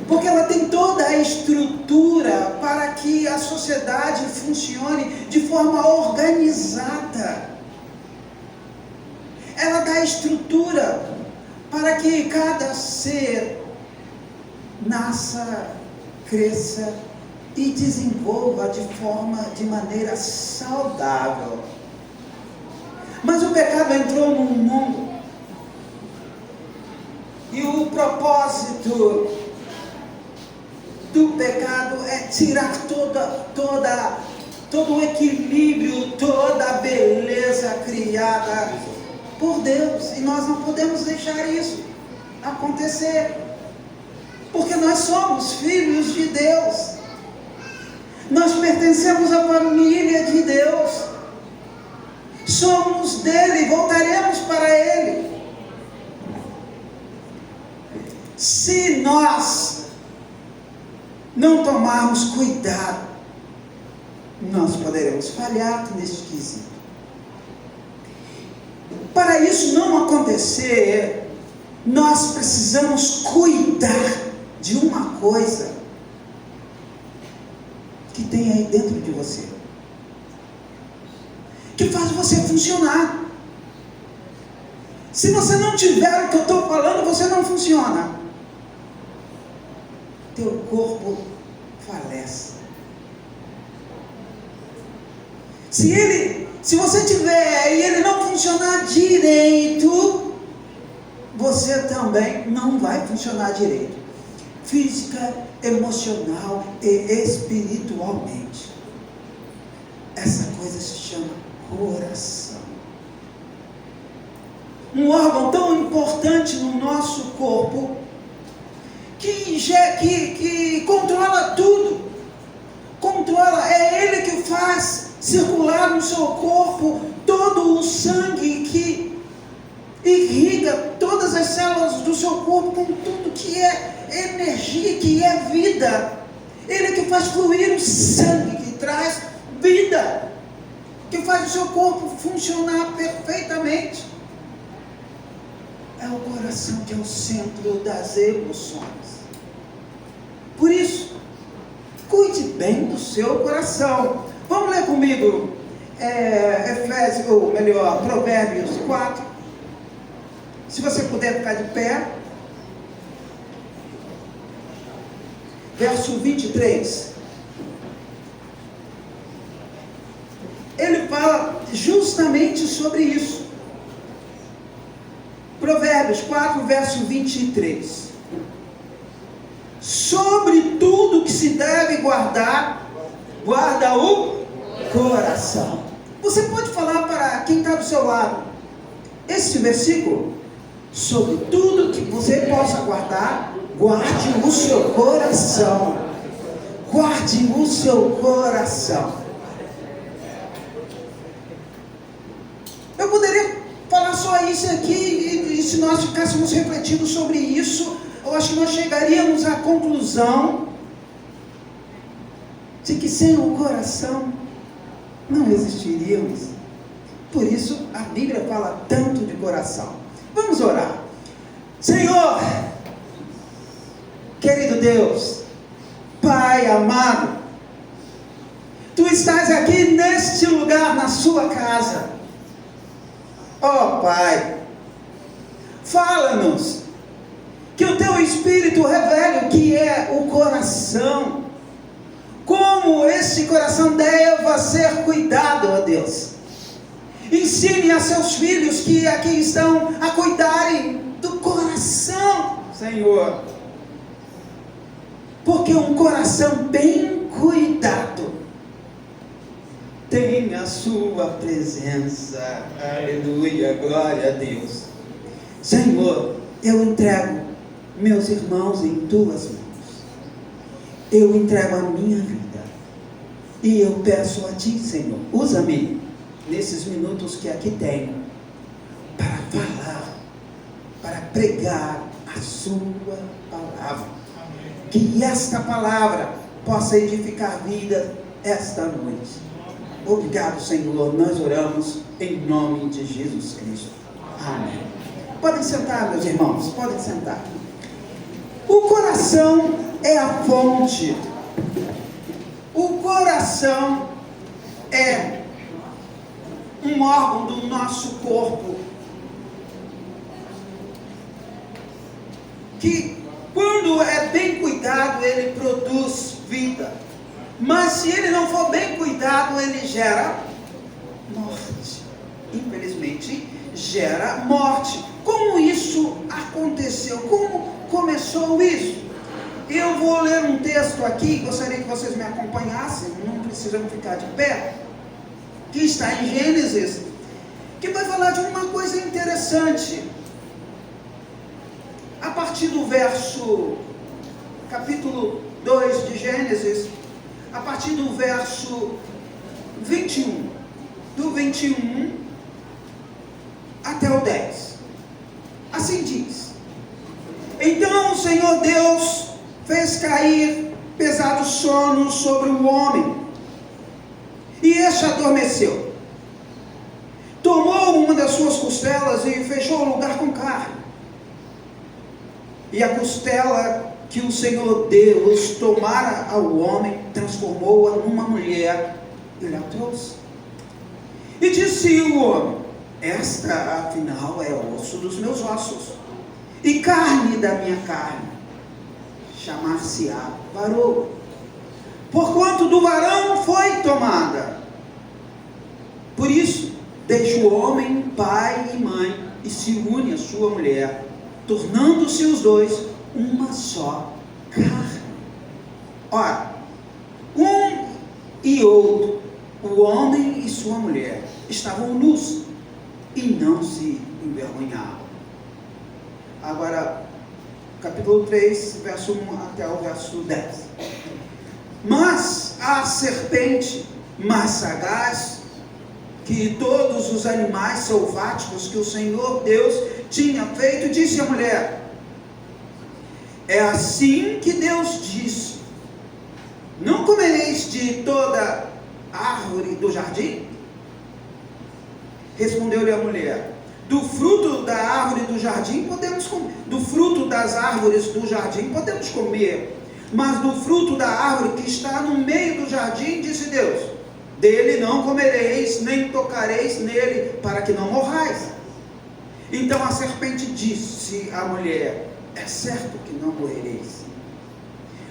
[SPEAKER 8] Porque ela tem toda a estrutura para que a sociedade funcione de forma organizada. Ela dá estrutura para que cada ser nasça, cresça e desenvolva de maneira saudável. Mas o pecado entrou no mundo. E o propósito do pecado é tirar todo o equilíbrio, toda a beleza criada por Deus. E nós não podemos deixar isso acontecer, porque nós somos filhos de Deus, nós pertencemos à família de Deus, somos dele, voltaremos para ele. Se nós não tomarmos cuidado, nós poderemos falhar neste quesito. Para isso não acontecer, nós precisamos cuidar de uma coisa que tem aí dentro de você, que faz você funcionar. Se você não tiver o que eu estou falando, você não funciona. Teu corpo falece. Se você tiver e ele não funcionar direito, você também não vai funcionar direito, física, emocional e espiritualmente. Essa coisa se chama coração. Um órgão tão importante no nosso corpo, que controla tudo. É ele que faz circular no seu corpo todo o sangue que irriga todas as células do seu corpo com tudo que é energia, que é vida. Ele que faz fluir o sangue, que traz vida, que faz o seu corpo funcionar perfeitamente. É o coração que é o centro das emoções. Por isso, cuide bem do seu coração. Vamos ler comigo Provérbios 4. Se você puder ficar de pé. Verso 23. Ele fala justamente sobre isso. Provérbios 4, verso 23. Sobre tudo que se deve guardar, guarda o coração. Você pode falar para quem está do seu lado esse versículo? Sobre tudo que você possa guardar, guarde o seu coração. Guarde o seu coração. Eu poderia falar só isso aqui, e se nós ficássemos refletindo sobre isso, eu acho que nós chegaríamos à conclusão de que sem o coração não existiríamos. Por isso a Bíblia fala tanto de coração. Vamos orar. Senhor, querido Deus, Pai amado, Tu estás aqui neste lugar, na sua casa. Ó Pai, fala-nos, que o Teu Espírito revele o que é o coração, como esse coração deva ser cuidado, ó Deus. Ensine a seus filhos que aqui estão a cuidarem do coração, Senhor, porque um coração bem cuidado tem a sua presença. Aleluia, glória a Deus. Senhor, eu entrego meus irmãos em Tuas mãos. Eu entrego a minha vida. E eu peço a Ti, Senhor, usa-me nesses minutos que aqui tenho, para falar, para pregar a Sua palavra. Que esta palavra possa edificar vida esta noite. Obrigado, Senhor. Nós oramos em nome de Jesus Cristo. Amém. Podem sentar, meus irmãos, podem sentar. O coração é a fonte. O coração é um órgão do nosso corpo que, quando é bem cuidado, ele produz vida. Mas se ele não for bem cuidado, ele gera morte. Infelizmente, gera morte. Como isso aconteceu? Como começou isso? Eu vou ler um texto aqui, gostaria que vocês me acompanhassem, não precisam ficar de pé, que está em Gênesis, que vai falar de uma coisa interessante. A partir do capítulo 2 de Gênesis, a partir do verso 21, do 21 até o 10. Assim diz: Então o Senhor Deus fez cair pesado sono sobre o homem, e este adormeceu. Tomou uma das suas costelas e fechou o lugar com carne. E a costela que o Senhor Deus tomara ao homem, transformou-a numa mulher e lhe a trouxe. E disse o homem: Esta, afinal, é osso dos meus ossos e carne da minha carne. Chamar-se-á varão, porquanto do varão foi tomada. Por isso, deixa o homem pai e mãe e se une à sua mulher, tornando-se os dois uma só carne. Ora, um e outro, o homem e sua mulher, estavam nus e não se envergonhavam. Agora, capítulo 3, verso 1 até o verso 10. Mas a serpente, mais sagaz que todos os animais selváticos que o Senhor Deus tinha feito, disse à mulher: É assim que Deus disse: Não comereis de toda árvore do jardim? Respondeu-lhe a mulher: Do fruto da árvore do jardim podemos comer, do fruto das árvores do jardim podemos comer, mas do fruto da árvore que está no meio do jardim, disse Deus: Dele não comereis, nem tocareis nele, para que não morrais. Então a serpente disse à mulher: É certo que não morrereis,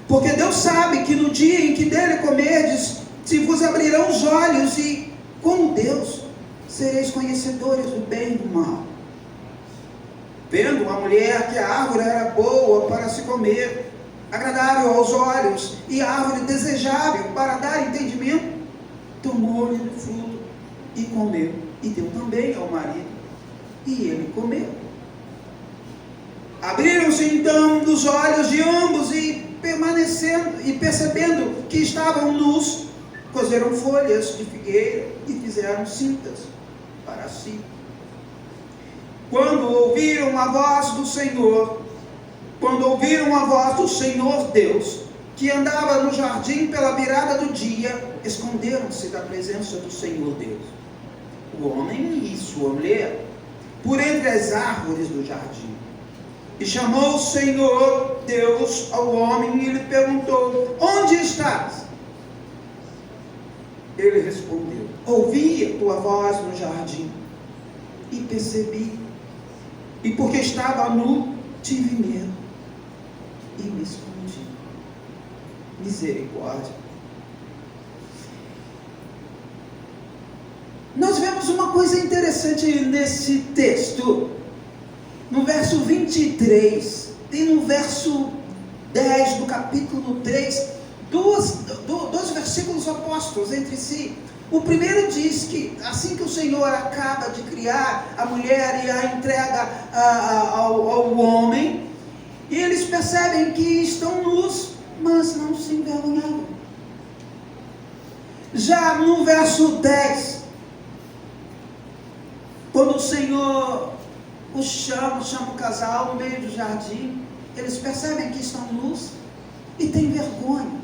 [SPEAKER 8] porque Deus sabe que no dia em que dele comerdes, se vos abrirão os olhos, e como Deus sereis conhecedores do bem e do mal. Vendo a mulher que a árvore era boa para se comer, agradável aos olhos, e a árvore desejável para dar entendimento, tomou-lhe do fruto e comeu, e deu também ao marido, e ele comeu. Abriram-se então os olhos de ambos, e percebendo que estavam nus, coseram folhas de figueira e fizeram cintas para si. Quando ouviram a voz do Senhor Deus, que andava no jardim pela virada do dia, esconderam-se da presença do Senhor Deus, o homem e sua mulher, por entre as árvores do jardim. E chamou o Senhor Deus ao homem e lhe perguntou: Onde estás? Ele respondeu: Ouvi a tua voz no jardim e percebi, e porque estava nu, tive medo e me escondi. Misericórdia. Nós vemos uma coisa interessante nesse texto. No verso 23 e no verso 10 do capítulo 3, dois versículos opostos entre si. O primeiro diz que assim que o Senhor acaba de criar a mulher e a entrega ao homem, e eles percebem que estão nus, mas não se envergonhavam. Já no verso 10, quando o Senhor os chama o casal no meio do jardim, eles percebem que estão nus e têm vergonha.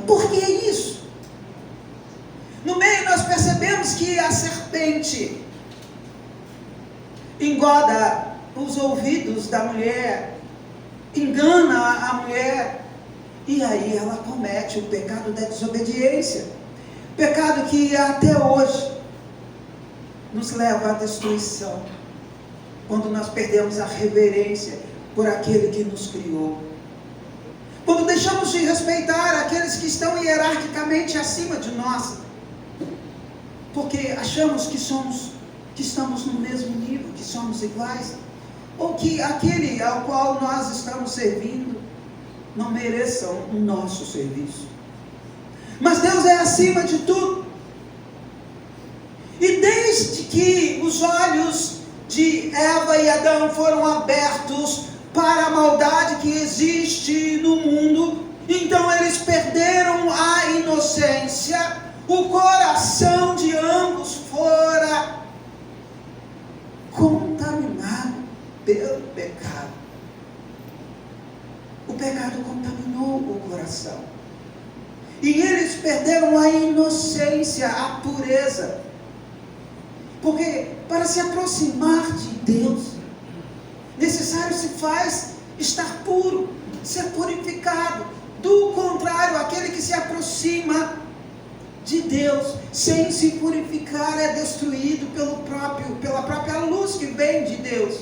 [SPEAKER 8] Por que isso? No meio nós percebemos que a serpente engoda os ouvidos da mulher, engana a mulher, e aí ela comete o pecado da desobediência. Pecado que até hoje nos leva à destruição, quando nós perdemos a reverência por aquele que nos criou, quando deixamos de respeitar aqueles que estão hierarquicamente acima de nós, porque achamos que estamos no mesmo nível, que somos iguais. ou que aquele ao qual nós estamos servindo não mereçam o nosso serviço. Mas Deus é acima de tudo. E desde que os olhos de Eva e Adão foram abertos para a maldade que existe no mundo, então eles perderam a inocência, o coração de ambos fora contaminado pelo pecado. O pecado contaminou o coração. E eles perderam a inocência, a pureza. Porque para se aproximar de Deus, necessário se faz estar puro, ser purificado. Do contrário, aquele que se aproxima de Deus sem se purificar é destruído pela própria luz que vem de Deus.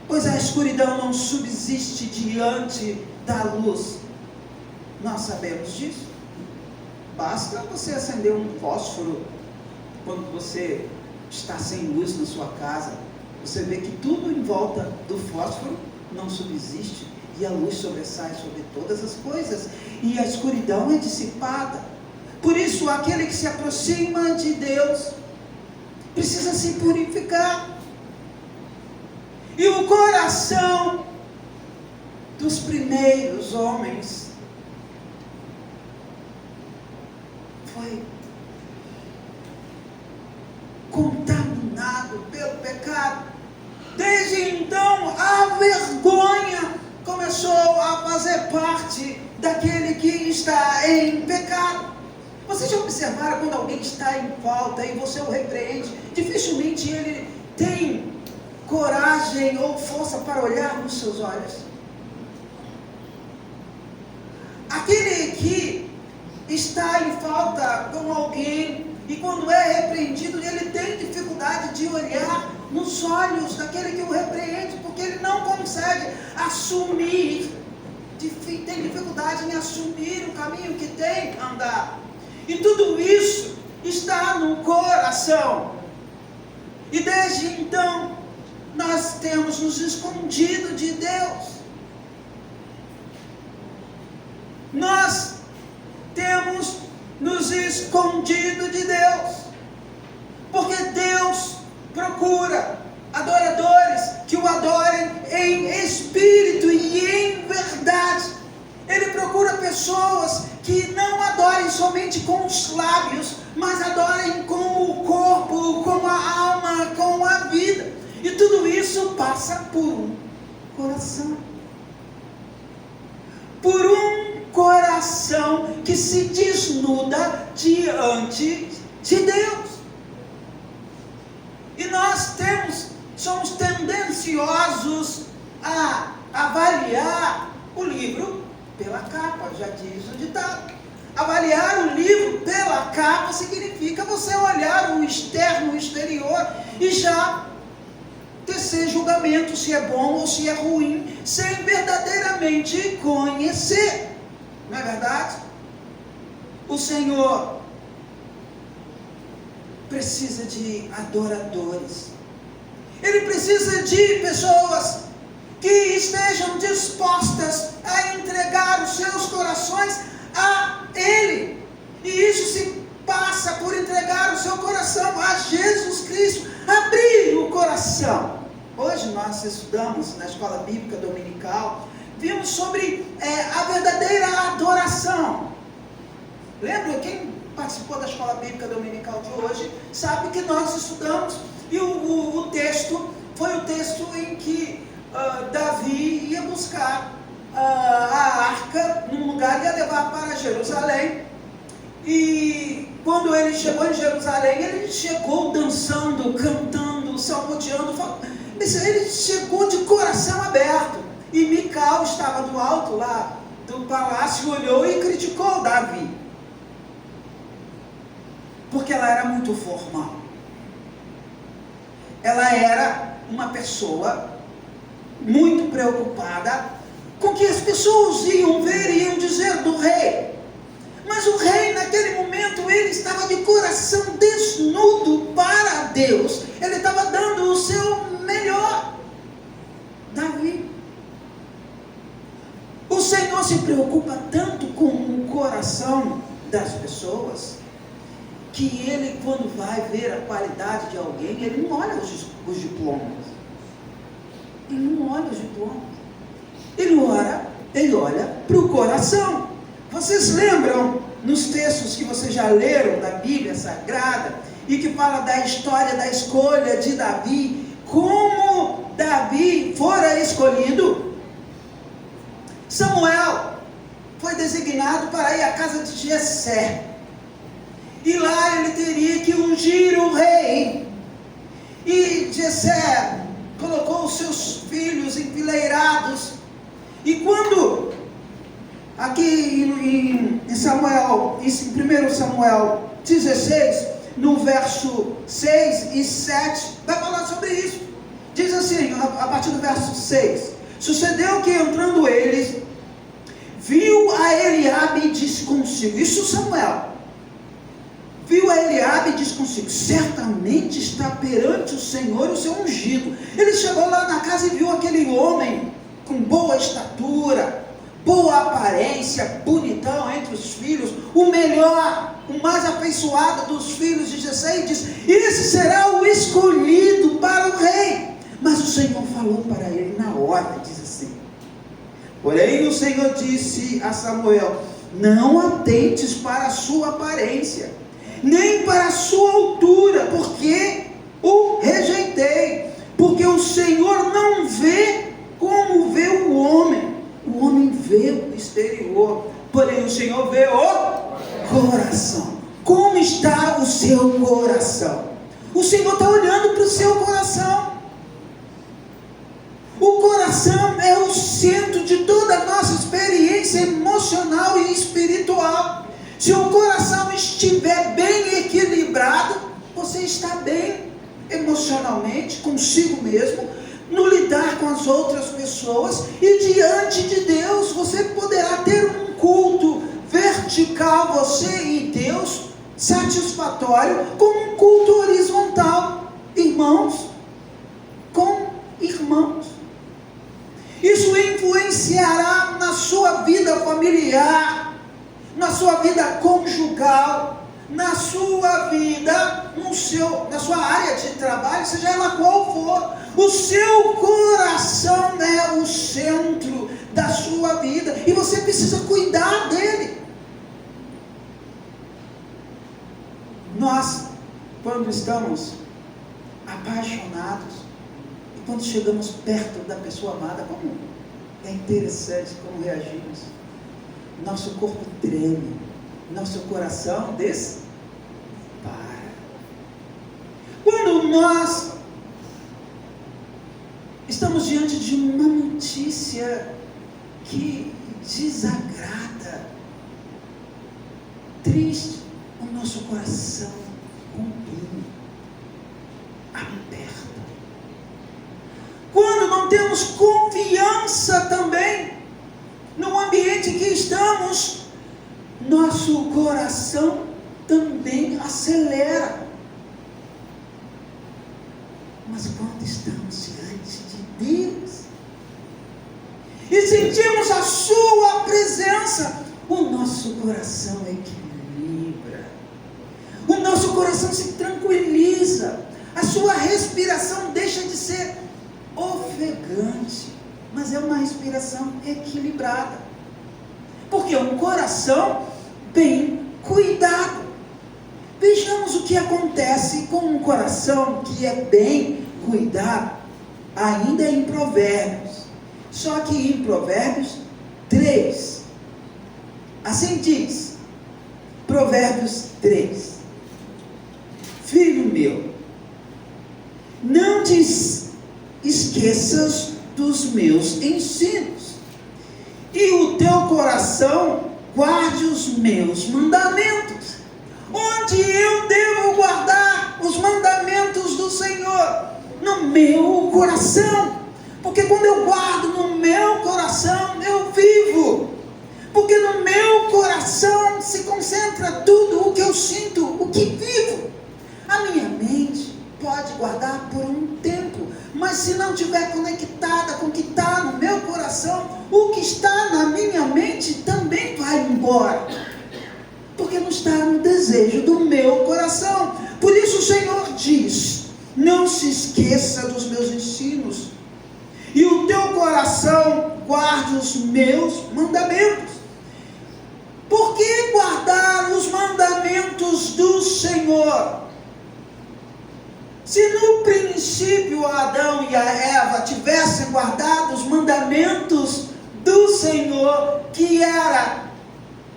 [SPEAKER 8] Pois a escuridão não subsiste diante da luz. Nós sabemos disso. Basta você acender um fósforo quando você está sem luz na sua casa. Você vê que tudo em volta do fósforo não subsiste e a luz sobressai sobre todas as coisas e a escuridão é dissipada. Por isso, aquele que se aproxima de Deus precisa se purificar. E o coração dos primeiros homens foi contaminado pelo pecado. Desde então, a vergonha começou a fazer parte daquele que está em pecado. Vocês já observaram quando alguém está em falta e você o repreende? Dificilmente ele tem coragem ou força para olhar nos seus olhos. Aquele que está em falta com alguém e quando é repreendido, ele tem dificuldade de olhar nos olhos daquele que o repreende, porque ele não consegue assumir, tem dificuldade em assumir o caminho que tem que andar. E tudo isso está no coração. E desde então, nós temos nos escondido de Deus. Nós temos nos escondido de Deus. Porque Deus procura adoradores que o adorem em espírito e em verdade. Ele procura pessoas que não adorem somente com os lábios, mas adorem com o corpo, com a alma, com a vida. E tudo isso passa por um coração. Por um coração que se desnuda diante de Deus. E nós somos tendenciosos a avaliar o livro pela capa, já diz o ditado. Avaliar o livro pela capa significa você olhar o externo, o exterior e já tecer julgamento se é bom ou se é ruim, sem verdadeiramente conhecer. Não é verdade? O Senhor precisa de adoradores. Ele precisa de pessoas que estejam dispostas a entregar os seus corações a Ele. E isso se passa por entregar o seu coração a Jesus Cristo, abrir o coração. Hoje nós estudamos na escola bíblica dominical, vimos sobre a verdadeira adoração. Lembra? Quem participou da escola bíblica dominical de hoje sabe que nós estudamos e o texto foi o texto em que Davi ia buscar a arca num lugar, ia levar para Jerusalém. E quando ele chegou em Jerusalém, ele chegou dançando, cantando, salmodiando, ele chegou de coração aberto. E Mical estava do alto lá do palácio, olhou e criticou Davi, porque ela era muito formal. Ela era uma pessoa muito preocupada com o que as pessoas iam ver e iam dizer do rei. Mas o rei, naquele momento, ele estava de coração desnudo para Deus. Ele estava dando o seu melhor. preocupa tanto com o coração das pessoas, que ele, quando vai ver a qualidade de alguém, ele não olha os diplomas. Ele não olha os diplomas. Ele olha para o coração. Vocês lembram nos textos que vocês já leram da Bíblia Sagrada e que fala da história da escolha de Davi, como Davi fora escolhido? Samuel foi designado para ir à casa de Jessé, e lá ele teria que ungir o rei. E Jessé colocou os seus filhos enfileirados, e quando aqui em Samuel, em 1 Samuel 16, no verso 6 e 7, vai falar sobre isso. Diz assim, a partir do verso 6: sucedeu que entrando eles, viu a Eliabe e disse consigo, isso Samuel, viu a Eliabe e disse consigo, certamente está perante o Senhor o seu ungido. Ele chegou lá na casa e viu aquele homem com boa estatura, boa aparência, bonitão entre os filhos, o melhor, o mais afeiçoado dos filhos de Jessé, e diz, esse será o escolhido para o rei. Mas o Senhor falou para ele na hora, diz assim, porém o Senhor disse a Samuel, não atentes para a sua aparência, nem para a sua altura, porque o rejeitei, porque o Senhor não vê como vê o homem vê o exterior, porém o Senhor vê o coração. Como está o seu coração? O Senhor está olhando para o seu coração. O coração é o centro de toda a nossa experiência emocional e espiritual. Se o coração estiver bem equilibrado, você está bem emocionalmente, consigo mesmo, no lidar com as outras pessoas, e diante de Deus, você poderá ter um culto vertical, você e Deus, satisfatório, como um culto horizontal, irmãos com irmãos. Isso influenciará na sua vida familiar, na sua vida conjugal, na sua vida, na sua área de trabalho, seja ela qual for. O seu coração é o centro da sua vida, e você precisa cuidar dele. Nós, quando estamos apaixonados, e quando chegamos perto da pessoa amada, como é interessante como reagimos. Nosso corpo treme, nosso coração dispara. Quando nós estamos diante de uma notícia que desagrada, triste, o nosso coração comprime, aperta. Quando não temos confiança também no ambiente em que estamos, nosso coração também acelera. Mas quando estamos diante de Deus e sentimos a sua presença, o nosso coração equilibra, o nosso coração se tranquiliza, a sua respiração deixa de ser ofegante, mas é uma respiração equilibrada, porque é um coração bem cuidado. Vejamos o que acontece com um coração que é bem cuidado, ainda em Provérbios, só que em Provérbios 3, assim diz, Provérbios 3, filho meu, não te esqueças dos meus ensinos, e o teu coração guarde os meus mandamentos. Onde eu devo guardar os mandamentos do Senhor? No meu coração, porque quando eu guardo no meu coração, eu vivo, porque no meu coração se concentra tudo o que eu sinto, o que vivo. A minha mente pode guardar por um tempo, mas se não estiver conectada com o que está no meu coração, o que está na minha mente também fora, porque não está no desejo do meu coração. Por isso o Senhor diz: não se esqueça dos meus ensinos, e o teu coração guarde os meus mandamentos. Por que guardar os mandamentos do Senhor? Se no princípio Adão e a Eva tivessem guardado os mandamentos do Senhor, que era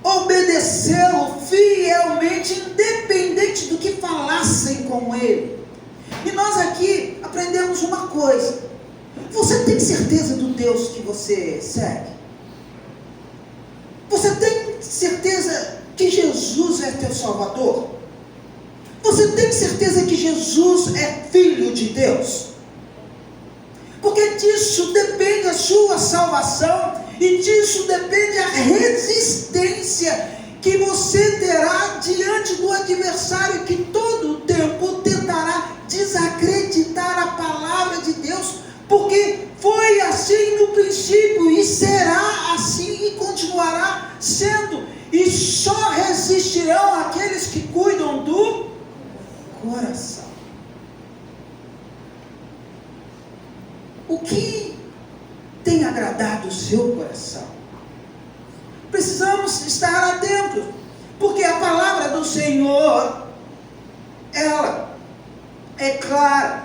[SPEAKER 8] obedecê-lo fielmente, independente do que falassem com ele. E nós aqui aprendemos uma coisa: você tem certeza do Deus que você segue? Você tem certeza que Jesus é teu Salvador? Você tem certeza que Jesus é Filho de Deus? Porque disso depende a sua salvação, e disso depende a resistência que você terá diante do adversário, que todo o tempo tentará desacreditar a palavra de Deus, porque foi assim no princípio, e será assim, e continuará sendo, e só resistirão aqueles que cuidam do coração. O que tem agradado o seu coração? Precisamos estar atentos, porque a palavra do Senhor, ela é clara.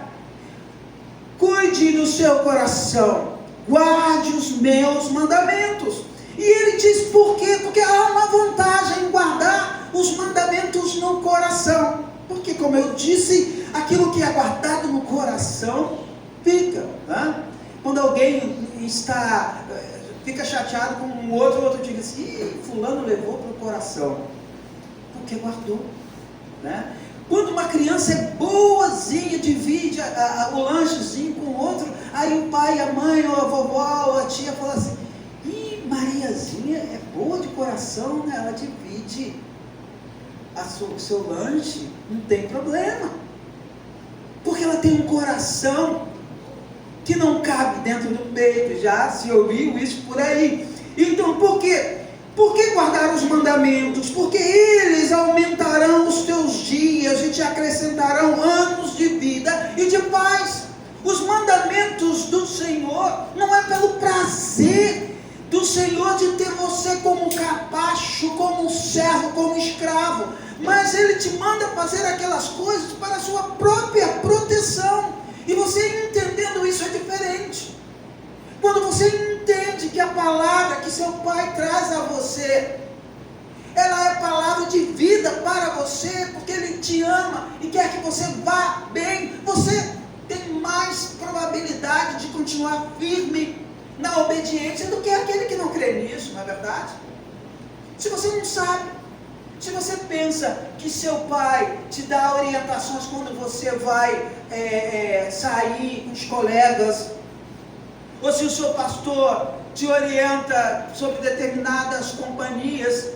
[SPEAKER 8] Cuide do seu coração, guarde os meus mandamentos. E ele diz por quê? Porque há uma vantagem em guardar os mandamentos no coração. Porque, como eu disse, aquilo que é guardado no coração fica, né? Quando alguém fica chateado com o outro diz assim: fulano levou para o coração, porque guardou, né? Quando uma criança é boazinha, divide o lanchezinho com o outro, aí o pai, a mãe, ou a vovó, ou a tia fala assim: Mariazinha é boa de coração, né? Ela divide o seu lanche, não tem problema, porque ela tem um coração que não cabe dentro do peito. Já se ouviu isso por aí. Então, por quê? Por que guardar os mandamentos? Porque eles aumentarão os teus dias e te acrescentarão anos de vida e de paz. Os mandamentos do Senhor não é pelo prazer do Senhor de ter você como capacho, como servo, como escravo, mas Ele te manda fazer aquelas coisas para a sua própria proteção. E você entendendo isso é diferente. Quando você entende que a palavra que seu pai traz a você, ela é palavra de vida para você, porque Ele te ama e quer que você vá bem, você tem mais probabilidade de continuar firme na obediência do que aquele que não crê nisso, não é verdade? Se você não sabe, se você pensa que seu pai te dá orientações quando você vai sair com os colegas, ou se o seu pastor te orienta sobre determinadas companhias,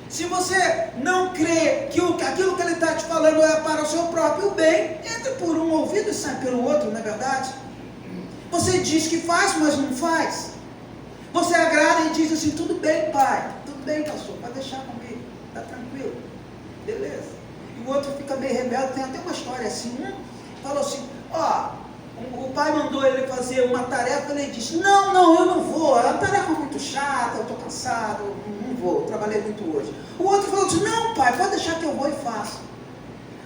[SPEAKER 8] se você não crê que aquilo que ele está te falando é para o seu próprio bem, entra por um ouvido e sai pelo outro, não é verdade? Você diz que faz, mas não faz. Você agrada e diz assim: tudo bem, pai, tudo bem, pastor, pode deixar comigo, está tranquilo, beleza. E o outro fica meio rebelde. Tem até uma história assim, falou assim: o pai mandou ele fazer uma tarefa, ele disse: não, eu não vou, é uma tarefa muito chata, eu estou cansado, não vou, trabalhei muito hoje. O outro falou assim: não, pai, pode deixar que eu vou e faço.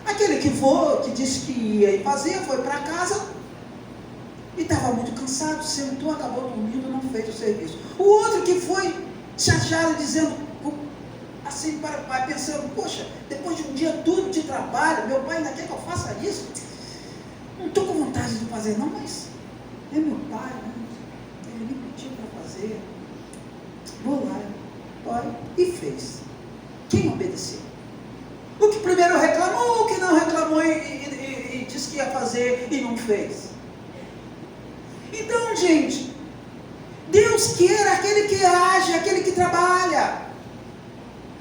[SPEAKER 8] Aquele que disse que ia e fazia, foi para casa e estava muito cansado, sentou, acabou dormindo, não fez o serviço. O outro que foi chateado, dizendo assim para o pai, pensando: poxa, depois de um dia duro de trabalho, meu pai ainda quer que eu faça isso? Não estou com vontade de fazer não, mas é meu pai, né? Ele me pediu para fazer, vou lá, pai, e fez. Quem obedeceu? O que primeiro reclamou, o que não reclamou e disse que ia fazer e não fez. Então, gente, Deus quer aquele que age, aquele que trabalha,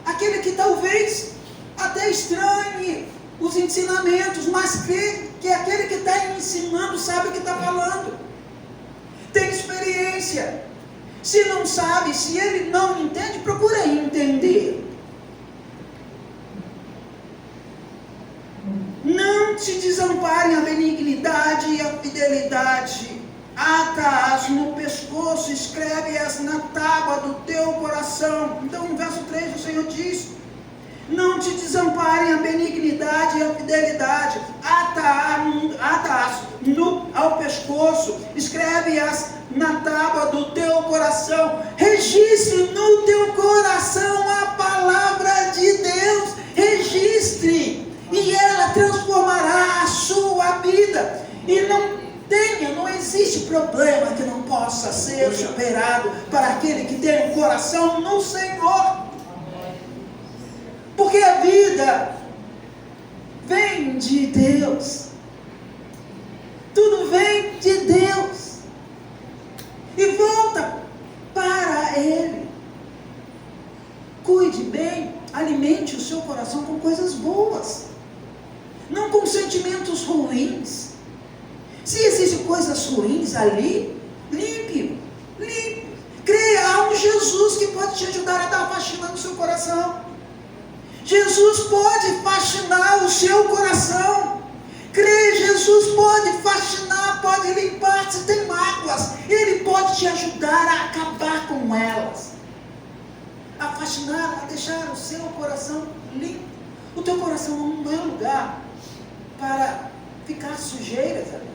[SPEAKER 8] aquele que talvez até estranhe os ensinamentos, mas crê que aquele que está ensinando sabe o que está falando, tem experiência. Se não sabe, se ele não entende, procura entender. fidelidade, ata-as no pescoço, escreve-as na tábua do teu coração. Então, no verso 3, o Senhor diz: não te desamparem a benignidade e a fidelidade, ata-as ao pescoço, escreve-as na tábua do teu coração. Registre no teu coração a palavra de Deus, registre, e ela transformará a sua vida. E não existe problema que não possa ser superado para aquele que tem um coração no Senhor. Porque a vida vem de Deus. Tudo vem de Deus. E volta para Ele. Cuide bem, alimente o seu coração com coisas boas. Não com sentimentos ruins. Se existem coisas ruins ali, limpe. Creia, há um Jesus que pode te ajudar a dar faxina no seu coração. Jesus pode faxinar o seu coração. Creia, Jesus pode faxinar, pode limpar. Se tem mágoas, Ele pode te ajudar a acabar com elas, a faxinar, a deixar o seu coração limpo. O teu coração não é lugar para ficar sujeiras ali.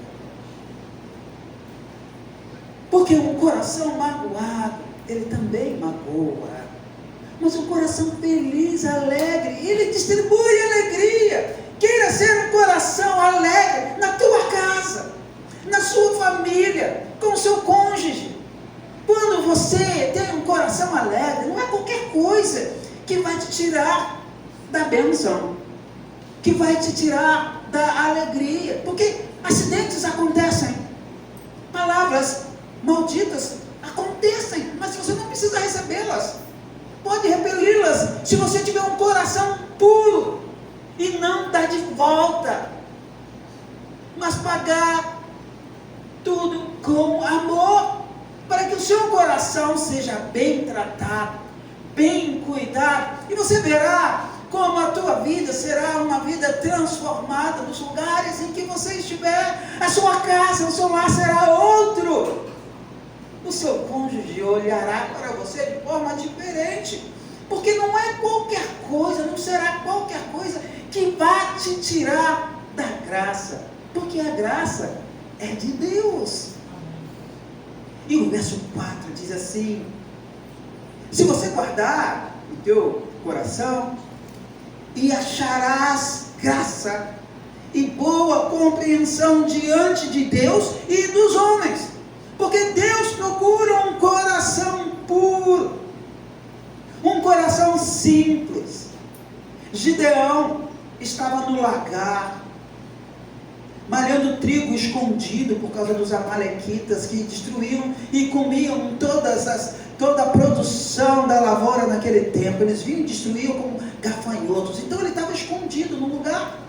[SPEAKER 8] Porque um coração magoado, ele também magoa. Mas um coração feliz, alegre, ele distribui alegria. Queira ser um coração alegre na tua casa, na sua família, com o seu cônjuge. Quando você tem um coração alegre, não é qualquer coisa que vai te tirar da bênção, que vai te tirar da alegria. Porque acidentes acontecem, palavras malditas acontecem, mas você não precisa recebê-las. Pode repeli-las se você tiver um coração puro e não dar de volta, mas pagar tudo com amor, para que o seu coração seja bem tratado, bem cuidado, e você verá como a tua vida será uma vida transformada nos lugares em que você estiver. A sua casa, o seu lar será outro. O seu cônjuge olhará para você de forma diferente, porque não é qualquer coisa, não será qualquer coisa que vai te tirar da graça, porque a graça é de Deus. E o verso 4 diz assim: se você guardar o teu coração, e acharás graça e boa compreensão diante de Deus e dos homens. Porque Deus procura um coração puro, um coração simples. Gideão estava no lagar, malhando trigo escondido por causa dos amalequitas que destruíam e comiam toda a produção da lavoura naquele tempo. Eles vinham e destruíam como gafanhotos. Então ele estava escondido no lugar.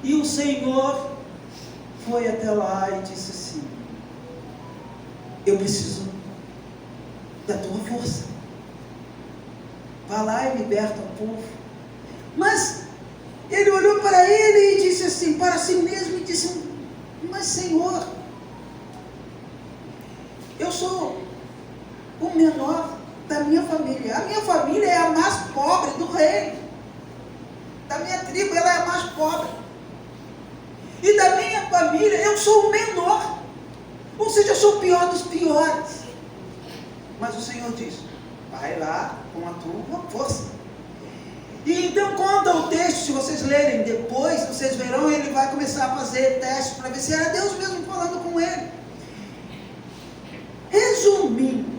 [SPEAKER 8] E o Senhor foi até lá e disse assim: eu preciso da tua força. Vá lá e liberta o povo. Mas ele olhou para ele e disse assim, para si mesmo, e disse: mas Senhor, eu sou o menor da minha família. A minha família é a mais pobre do reino. Da minha tribo, ela é a mais pobre. E da minha família, eu sou o menor. Ou seja, eu sou o pior dos piores. Mas o Senhor diz: vai lá com a tua força. E então conta o texto, se vocês lerem depois, vocês verão, ele vai começar a fazer testes para ver se era Deus mesmo falando com ele. Resumindo,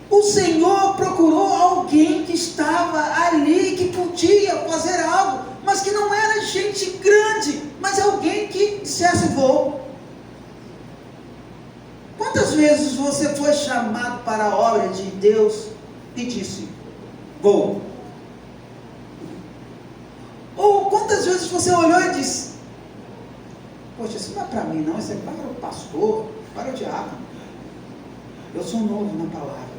[SPEAKER 8] o Senhor procurou alguém que estava ali, que podia fazer algo, mas que não era gente grande, mas alguém que dissesse: vou. Quantas vezes você foi chamado para a obra de Deus e disse: vou? Ou quantas vezes você olhou e disse: poxa, isso não é para mim não, isso é para o pastor, para o diácono. Eu sou novo na palavra.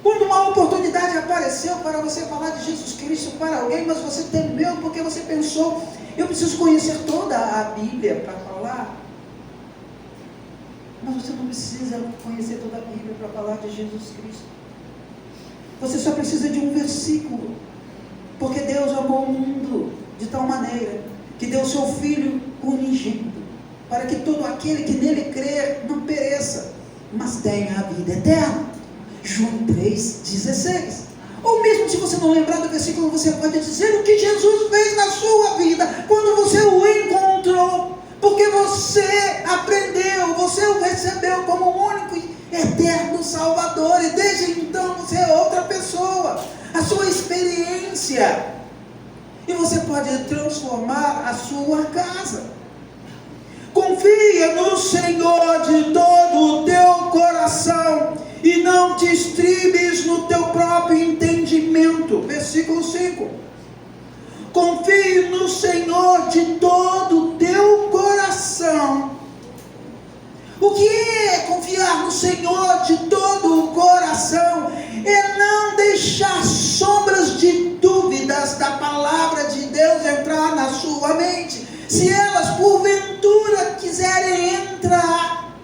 [SPEAKER 8] Quando uma oportunidade apareceu para você falar de Jesus Cristo para alguém, mas você temeu porque você pensou: Eu preciso conhecer toda a Bíblia para falar. Mas você não precisa conhecer toda a Bíblia para falar de Jesus Cristo. Você só precisa de um versículo. Porque Deus amou o mundo de tal maneira que deu o seu Filho unigênito, para que todo aquele que nele crer não pereça, mas tenha a vida eterna. João 3,16. Ou mesmo se você não lembrar do versículo, você pode dizer o que Jesus fez na sua vida, quando você o encontrou, porque você aprendeu, você o recebeu como o único e eterno Salvador, e desde então você é outra pessoa, a sua experiência, e você pode transformar a sua casa. Confia no Senhor de todo o teu coração e não te estribes no teu próprio entendimento. Versículo 5. Confie no Senhor de todo o teu coração. O que é confiar no Senhor de todo o coração? É não deixar sombras de dúvidas da palavra de Deus entrar na sua mente. Se elas porventura quiserem entrar,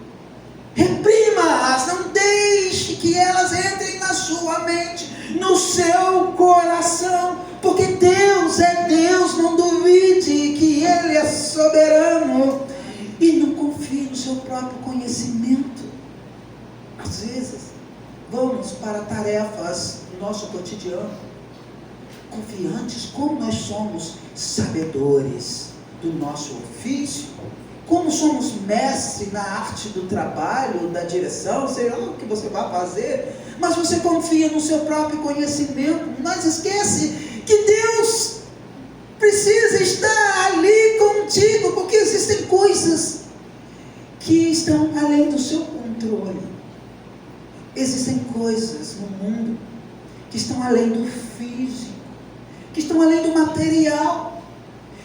[SPEAKER 8] reprima-as, não deixe que elas entrem na sua mente, no seu coração, porque Deus é Deus, não duvide que Ele é soberano, e não confie no seu próprio conhecimento. Às vezes, vamos para tarefas do nosso cotidiano, confiantes como nós somos sabedores do nosso ofício, como somos mestres na arte do trabalho, da direção, sei lá o que você vai fazer, mas você confia no seu próprio conhecimento, mas esquece que Deus precisa estar ali contigo, porque existem coisas que estão além do seu controle. Existem coisas no mundo que estão além do físico, que estão além do material,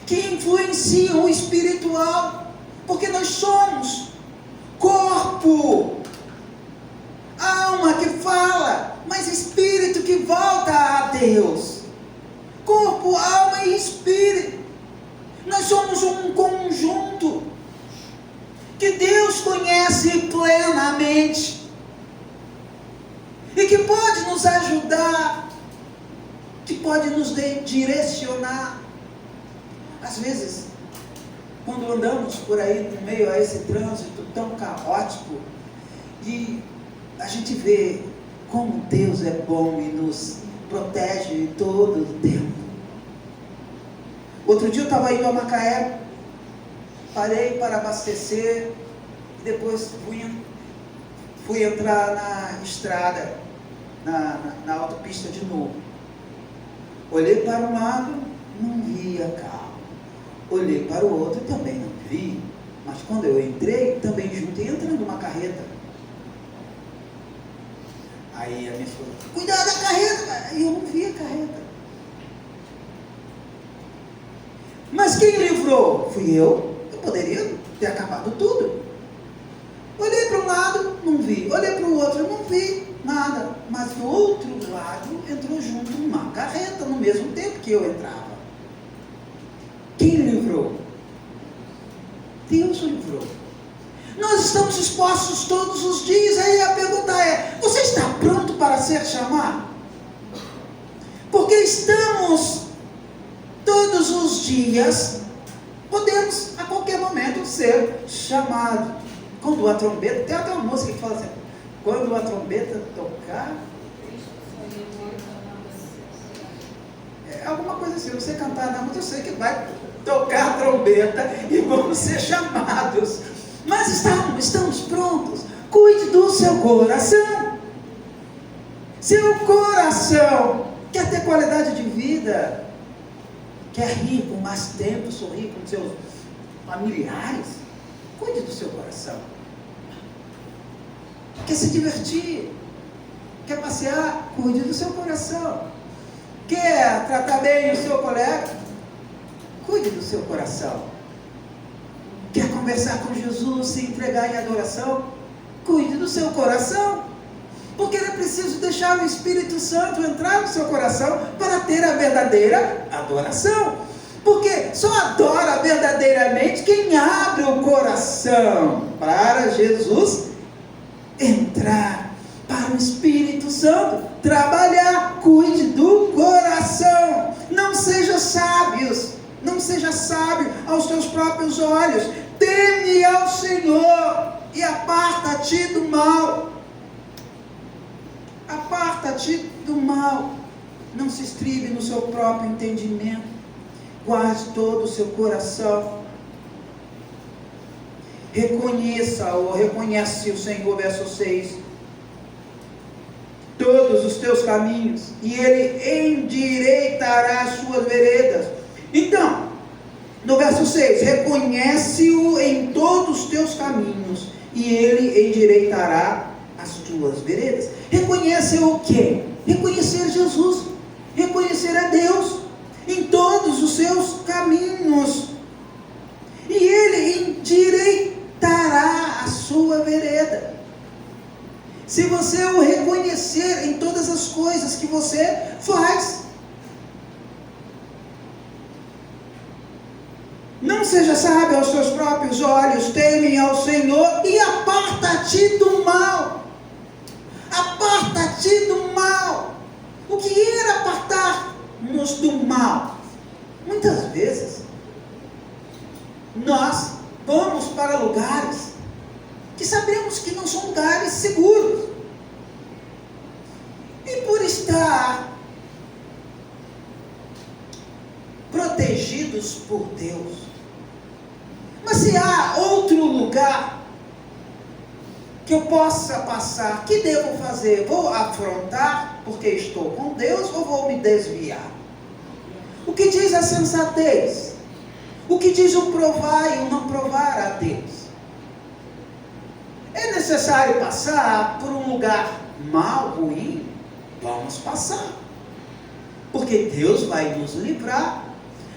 [SPEAKER 8] que influenciam o espiritual, porque nós somos corpo, alma que fala, mas espírito que volta a Deus. Corpo, alma e espírito. Nós somos um conjunto que Deus conhece plenamente e que pode nos ajudar, que pode nos direcionar. Às vezes, quando andamos por aí no meio a esse trânsito tão caótico, e a gente vê como Deus é bom e nos protege todo o tempo. Outro dia eu estava indo a Macaé, parei para abastecer, e depois fui entrar na estrada, na autopista de novo. Olhei para um lado, não via carro. Olhei para o outro, também não vi. Mas quando eu entrei, também junto, entrando uma carreta. Aí a minha esposa, cuidado da carreta, e eu não vi a carreta. Mas quem livrou? Fui eu. Eu poderia ter acabado tudo. Olhei para um lado, não vi. Olhei para o outro, não vi nada. Mas do outro lado entrou junto uma carreta no mesmo tempo que eu entrava. Quem livrou? Deus o livrou. Nós estamos expostos todos os dias. Aí a pergunta é: você está pronto para ser chamado? Porque estamos todos os dias, podemos a qualquer momento ser chamados. Quando a trombeta, tem até uma música que fala assim: quando a trombeta tocar, alguma coisa assim, você cantar na música, eu sei que vai tocar a trombeta e vamos ser chamados. Mas estamos prontos. Cuide do seu coração. Seu coração quer ter qualidade de vida, quer rir por mais tempo, sorrir com seus familiares. Cuide do seu coração. Quer se divertir, quer passear, cuide do seu coração. Quer tratar bem o seu colega, cuide do seu coração. Quer conversar com Jesus, se entregar em adoração, cuide do seu coração. Porque é preciso deixar o Espírito Santo entrar no seu coração para ter a verdadeira adoração. Porque só adora verdadeiramente quem abre o coração para Jesus entrar, para o Espírito Santo trabalhar. Cuide do coração. Não seja sábios, não seja sábio aos teus próprios olhos. Teme ao Senhor e aparta-te do mal. Aparta-te do mal. Não se estribe no seu próprio entendimento. Guarde todo o seu coração. Reconhece o Senhor, verso 6. Todos os teus caminhos, e Ele endireitará as suas veredas. Então, no verso 6, reconhece-o em todos os teus caminhos, e Ele endireitará as tuas veredas. Reconhece o quê? Reconhecer Jesus, reconhecer a Deus em todos os seus caminhos, e Ele endireitará a sua vereda. Se você o reconhecer em todas as coisas que você faz. Não seja sábio aos seus próprios olhos, teme ao Senhor e aparta-te do mal. Aparta-te do mal. O que era apartar-nos do mal? Muitas vezes, nós vamos para lugares que sabemos que não são lugares seguros. E por estar protegidos por Deus. Mas se há outro lugar que eu possa passar, que devo fazer? Vou afrontar porque estou com Deus ou vou me desviar? O que diz a sensatez? O que diz o provar e o não provar a Deus? É necessário passar por um lugar mal, ruim? Vamos passar. Porque Deus vai nos livrar.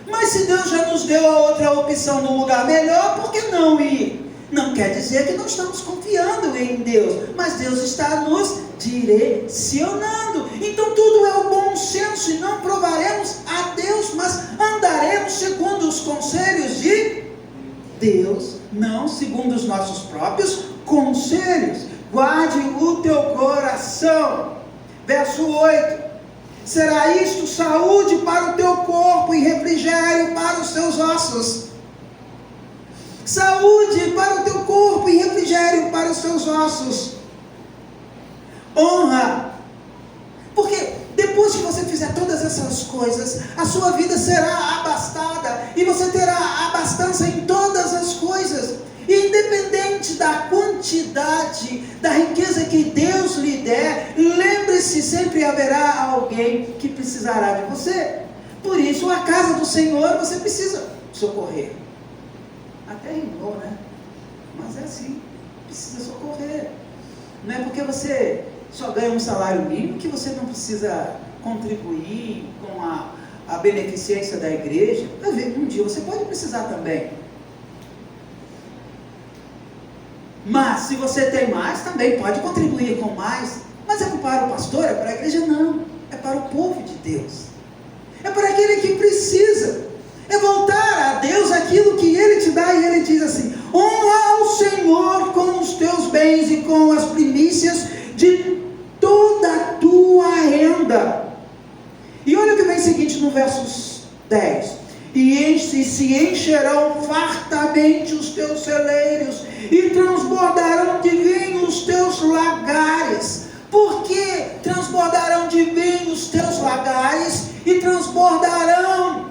[SPEAKER 8] Mas se Deus já nos deu a outra opção num lugar melhor, por que não ir? Não quer dizer que não estamos confiando em Deus, mas Deus está nos direcionando. Então tudo é o bom senso, e não provaremos a Deus, mas andaremos segundo os conselhos de Deus, não segundo os nossos próprios conselhos. Guarde o teu coração. Verso 8. Será isto saúde para o teu corpo e refrigério para os teus ossos. Saúde para o teu corpo e refrigério para os teus ossos. Honra. Porque depois que você fizer todas essas coisas, a sua vida será abastada e você terá abastança em todas as coisas. E independente da quantidade, da riqueza que Deus lhe der, lembre-se, sempre haverá alguém que precisará de você. Por isso, a casa do Senhor você precisa socorrer. Até rimou, né? Mas é assim, precisa socorrer. Não é porque você só ganha um salário mínimo que você não precisa contribuir com a beneficência da igreja. Um dia você pode precisar também. Mas se você tem mais, também pode contribuir com mais. Mas é para o pastor, é para a igreja? Não, é para o povo de Deus. É para aquele que precisa. É voltar a Deus aquilo que Ele te dá. E Ele diz assim: honra ao Senhor com os teus bens e com as primícias de toda a tua renda. E olha o que vem seguinte no verso 10. E se encherão fartamente os teus celeiros, e transbordarão de vinho os teus lagares. Por que transbordarão de vinho os teus lagares e transbordarão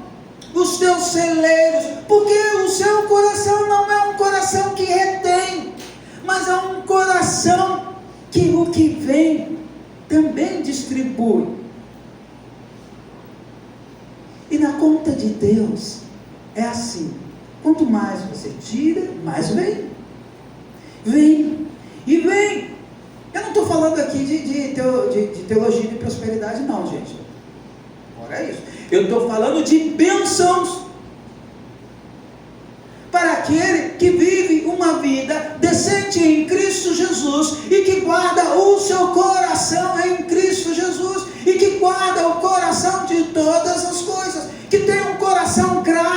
[SPEAKER 8] os teus celeiros? Porque o seu coração não é um coração que retém, mas é um coração que o que vem também distribui. E na conta de Deus é assim: quanto mais você tira, mais vem. Vem e vem. Eu não estou falando aqui de teologia de prosperidade, não, gente. Ora é isso. Eu estou falando de bênçãos para aquele que vive uma vida decente em Cristo Jesus e que guarda o seu coração em Cristo Jesus e que guarda o coração de todas as coisas, que tem um coração grato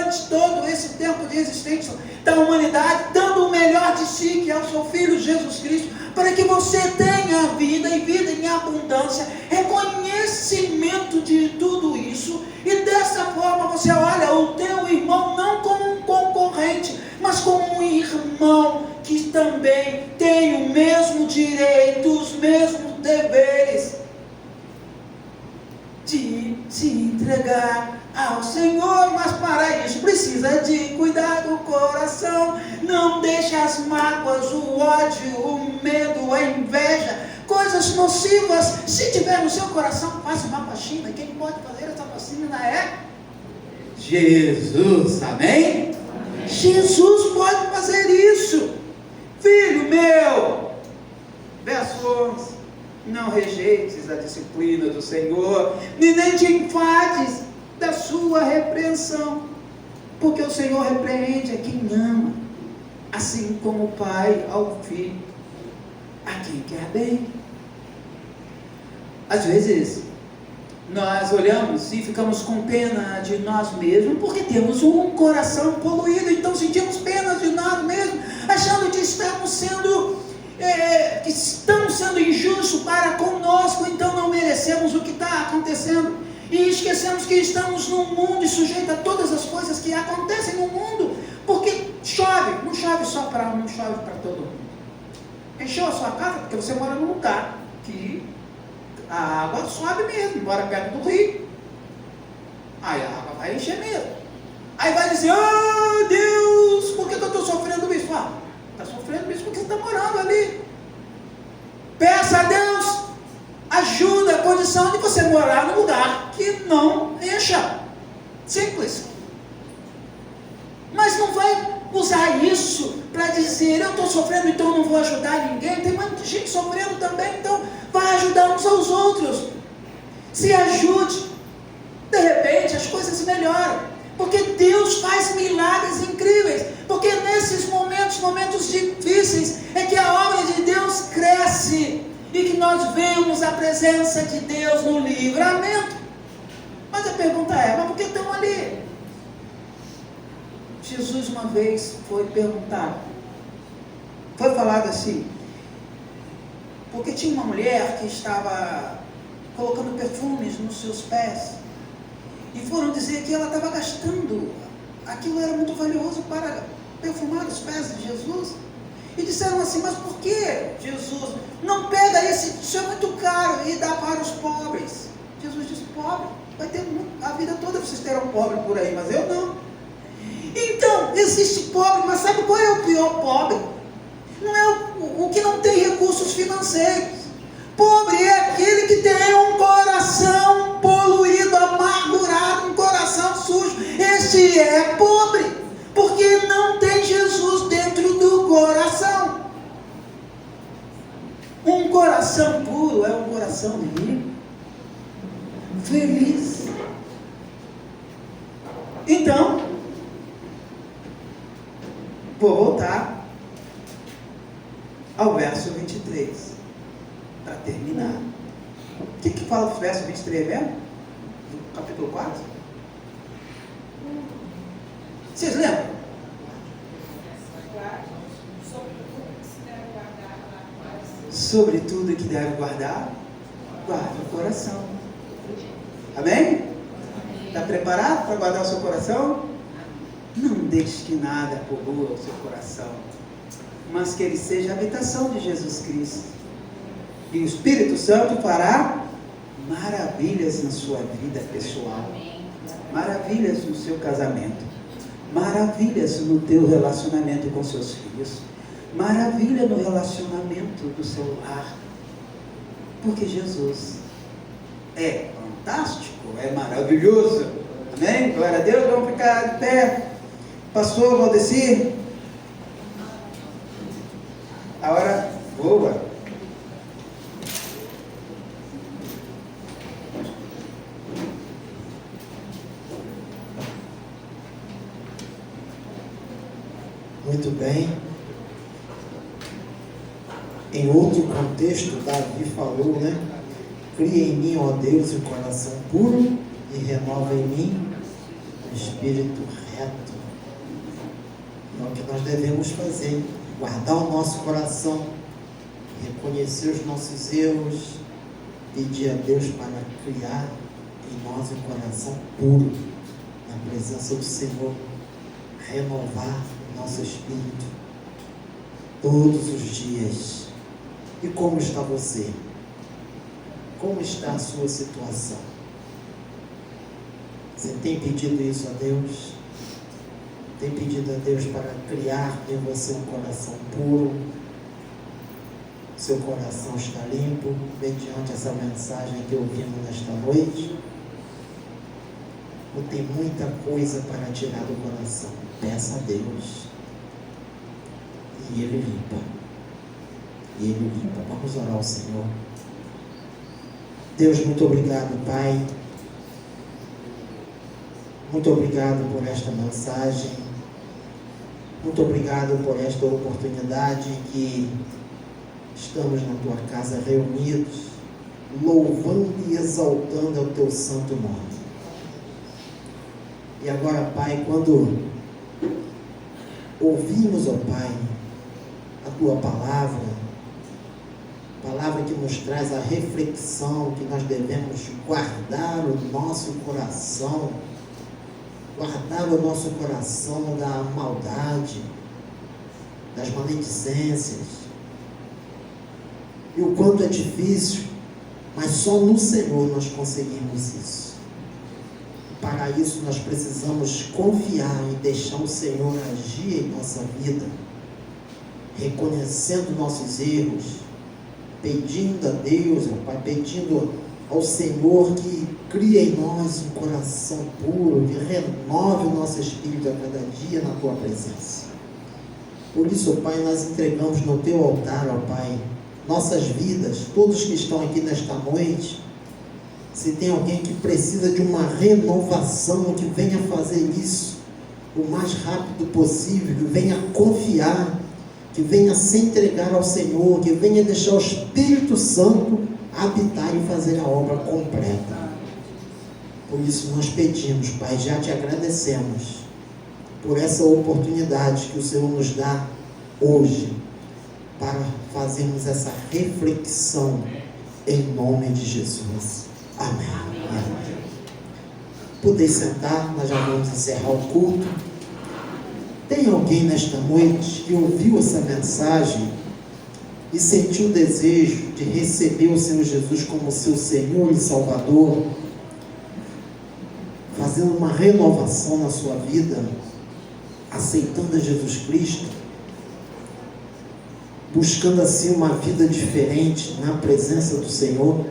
[SPEAKER 8] durante todo esse tempo de existência da humanidade, dando o melhor de si, que é o seu Filho Jesus Cristo, para que você tenha vida e vida em abundância, reconhecimento de tudo isso, e dessa forma você olha o teu irmão não como um concorrente, mas como um irmão que também tem o mesmo direito, os mesmos deveres de se entregar ao Senhor. Mas para isso precisa de cuidar do coração. Não deixe as mágoas, o ódio, o medo, a inveja, coisas nocivas, se tiver no seu coração, faça uma faxina. Quem pode fazer essa faxina é Jesus, amém? Jesus pode fazer isso. Filho meu, verso 11: não rejeites a disciplina do Senhor, nem te enfades da sua repreensão, porque o Senhor repreende a quem ama, assim como o pai ao filho, a quem quer bem. Às vezes nós olhamos e ficamos com pena de nós mesmos, porque temos um coração poluído, então sentimos pena de nós mesmos, achando que estamos sendo injustos para conosco, então não merecemos o que está acontecendo, e esquecemos que estamos num mundo e sujeitos a todas as coisas que acontecem no mundo, porque chove, não chove só para um, não chove para todo mundo. Encheu a sua casa porque você mora num lugar que a água sobe mesmo, mora perto do rio, aí a água vai encher mesmo. Aí vai dizer: oh Deus, por que eu estou sofrendo isso? Está sofrendo isso porque você está morando ali. Peça a Deus ajuda, a condição de você morar num lugar que não encha. Simples. Mas não vai usar isso para dizer: eu estou sofrendo, então não vou ajudar ninguém. Tem muita gente sofrendo também, então vai ajudar uns aos outros. Se ajude. De repente as coisas melhoram, porque Deus faz milagres incríveis, porque nesses momentos difíceis é que a obra de Deus cresce, e que nós vemos a presença de Deus no livramento. Mas a pergunta é: mas por que estão ali? Jesus uma vez foi perguntado, foi falado assim, porque tinha uma mulher que estava colocando perfumes nos seus pés, e foram dizer que ela estava gastando, aquilo era muito valioso para perfumar os pés de Jesus, e disseram assim: mas por que Jesus não pega isso é muito caro e dá para os pobres? Jesus disse: pobre, vai ter a vida toda vocês terão pobre por aí, mas eu não. Então, existe pobre, mas sabe qual é o pior pobre? Não é o que não tem recursos financeiros. Pobre é aquele que tem um coração poluído, amargurado, um coração sujo. Este é pobre, porque não tem Jesus dentro do coração. Um coração puro é um coração rico, feliz. Então, vou voltar ao verso 23, para terminar. O que fala o verso 23 mesmo? Do capítulo 4? Vocês lembram? Sobre tudo que deve guardar, guarde o coração. Amém? Está preparado para guardar o seu coração? Não deixe que nada polua o seu coração, mas que ele seja a habitação de Jesus Cristo. E o Espírito Santo fará maravilhas na sua vida pessoal, maravilhas no seu casamento, maravilhas no teu relacionamento com seus filhos, maravilha no relacionamento do seu lar, porque Jesus é fantástico, é maravilhoso. Amém? Glória a Deus. Vamos ficar de pé. Pastor Valdecir, a hora voa.
[SPEAKER 9] Muito bem. Em outro contexto, Davi falou, né? Cria em mim, ó Deus, um coração puro e renova em mim um espírito reto. É o que nós devemos fazer, guardar o nosso coração, reconhecer os nossos erros, pedir a Deus para criar em nós um coração puro, na presença do Senhor, renovar o nosso espírito todos os dias. E como está você? Como está a sua situação? Você tem pedido isso a Deus? Tem pedido a Deus para criar em você um coração puro? Seu coração está limpo mediante essa mensagem que ouvimos nesta noite? Ou tem muita coisa para tirar do coração? Peça a Deus. E Ele limpa. E Ele limpa. Vamos orar ao Senhor. Deus, muito obrigado, Pai. Muito obrigado por esta mensagem. Muito obrigado por esta oportunidade que estamos na Tua casa reunidos, louvando e exaltando o Teu santo nome. E agora, Pai, quando ouvimos, ó Pai, a Tua palavra que nos traz a reflexão que nós devemos guardar o nosso coração, da maldade, das maledicências, e o quanto é difícil, mas só no Senhor nós conseguimos isso. Para isso nós precisamos confiar e deixar o Senhor agir em nossa vida, reconhecendo nossos erros, pedindo a Deus, Pai, pedindo ao Senhor que crie em nós um coração puro, que renove o nosso espírito a cada dia na Tua presença. Por isso, Pai, nós entregamos no Teu altar, ó Pai, nossas vidas, todos que estão aqui nesta noite. Se tem alguém que precisa de uma renovação, que venha fazer isso o mais rápido possível, que venha confiar, que venha se entregar ao Senhor, que venha deixar o Espírito Santo habitar e fazer a obra completa. Por isso nós pedimos, Pai, já te agradecemos por essa oportunidade que o Senhor nos dá hoje para fazermos essa reflexão em nome de Jesus. Amém. Amém. Poder sentar, nós já vamos encerrar o culto. Tem alguém nesta noite que ouviu essa mensagem e sentiu o desejo de receber o Senhor Jesus como seu Senhor e Salvador, fazendo uma renovação na sua vida, aceitando a Jesus Cristo, buscando assim uma vida diferente na presença do Senhor?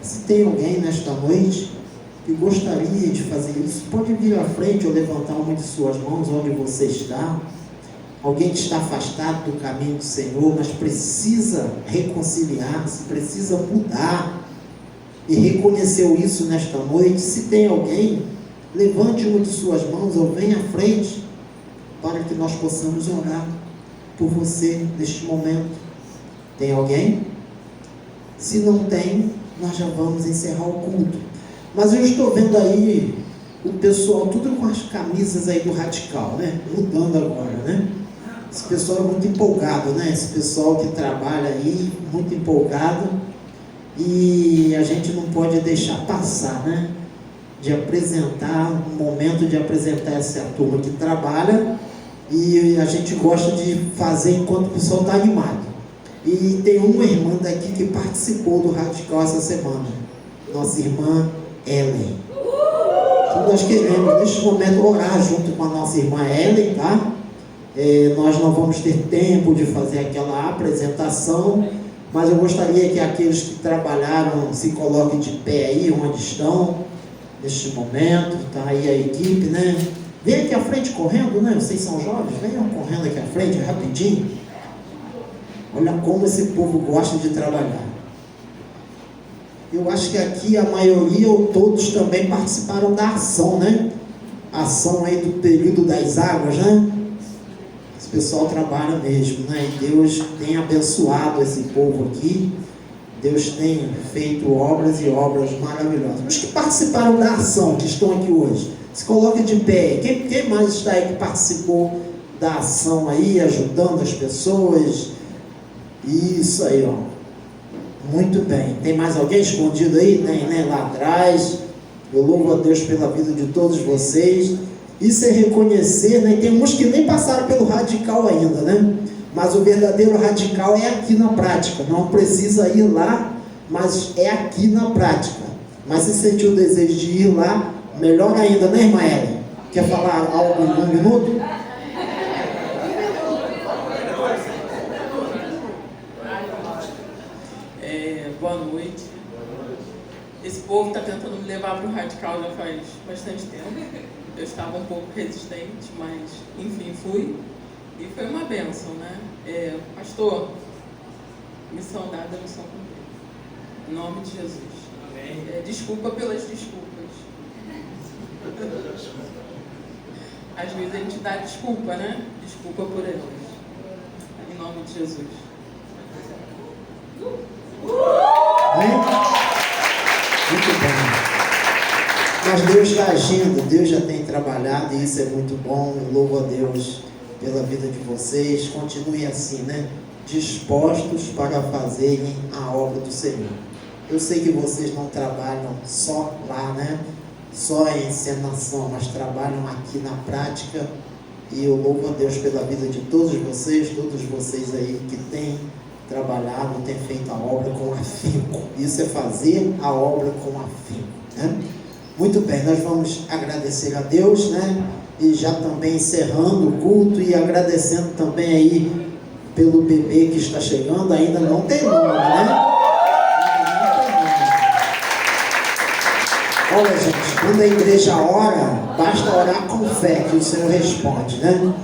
[SPEAKER 9] Se tem alguém nesta noite que gostaria de fazer isso, pode vir à frente ou levantar uma de suas mãos onde você está. Alguém que está afastado do caminho do Senhor, mas precisa reconciliar-se, precisa mudar e reconheceu isso nesta noite. Se tem alguém, levante uma de suas mãos ou venha à frente para que nós possamos orar por você neste momento. Tem alguém? Se não tem, nós já vamos encerrar o culto. Mas eu estou vendo aí o pessoal tudo com as camisas aí do Radical, né? Mudando agora, né? Esse pessoal é muito empolgado, né? Esse pessoal que trabalha aí, muito empolgado. E a gente não pode deixar passar, né? De apresentar, um momento de apresentar essa turma que trabalha. E a gente gosta de fazer enquanto o pessoal está animado. E tem uma irmã daqui que participou do Radical essa semana. Nossa irmã Ellen. Então nós queremos, neste momento, orar junto com a nossa irmã Ellen, tá? Nós não vamos ter tempo de fazer aquela apresentação, mas eu gostaria que aqueles que trabalharam se coloquem de pé aí, onde estão, neste momento. Tá aí a equipe, né? Vem aqui à frente correndo, né? Vocês são jovens, venham correndo aqui à frente, rapidinho. Olha como esse povo gosta de trabalhar. Eu acho que aqui a maioria ou todos também participaram da ação, né? A ação aí do período das águas, né? Esse pessoal trabalha mesmo, né? E Deus tem abençoado esse povo aqui. Deus tem feito obras e obras maravilhosas. Os que participaram da ação, que estão aqui hoje, Se coloque de pé. Quem mais está aí que participou da ação aí, ajudando as pessoas? Isso aí, ó. Muito bem. Tem mais alguém escondido aí? Tem, né? Lá atrás. Eu louvo a Deus pela vida de todos vocês. Isso é reconhecer, né? Tem uns que nem passaram pelo radical ainda, né? Mas o verdadeiro radical é aqui na prática. Não precisa ir lá, mas é aqui na prática. Mas se sentir o desejo de ir lá, melhor ainda, né, irmã Ellen? Quer falar algo em 1 minuto?
[SPEAKER 10] Boa noite. Esse povo está tentando me levar para o radical já faz bastante tempo. Eu estava um pouco resistente, mas enfim fui. E foi uma bênção, né? Pastor, missão dada, missão cumprida. Em nome de Jesus.
[SPEAKER 4] Amém.
[SPEAKER 10] Desculpa pelas desculpas. Às vezes a gente dá desculpa, né? Desculpa por elas. Em nome de Jesus.
[SPEAKER 9] Amém? Muito bem. Mas Deus está agindo, Deus já tem trabalhado e isso é muito bom. Eu louvo a Deus pela vida de vocês. Continue assim, né? Dispostos para fazerem a obra do Senhor. Eu sei que vocês não trabalham só lá, né? Só em encenação, mas trabalham aqui na prática. E eu louvo a Deus pela vida de todos vocês aí que têm trabalhado, têm feito a obra com afinco. Isso é fazer a obra com afinco, né? Muito bem, nós vamos agradecer a Deus, né? E já também encerrando o culto e agradecendo também aí pelo bebê que está chegando. Ainda não tem nome, né? Olha, gente, quando a igreja ora, basta orar com fé que o Senhor responde, né?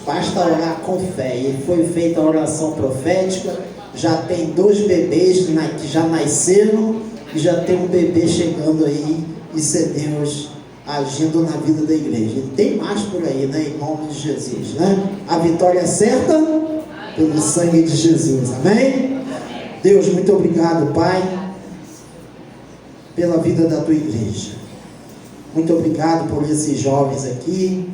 [SPEAKER 9] Basta orar com fé. E foi feita a oração profética. Já tem 2 bebês que já nasceram e já tem um bebê chegando aí. Isso é Deus agindo na vida da igreja. E tem mais por aí, né? Em nome de Jesus, né? A vitória é certa pelo sangue de Jesus. Amém? Deus, muito obrigado, Pai, pela vida da tua igreja. Muito obrigado por esses jovens aqui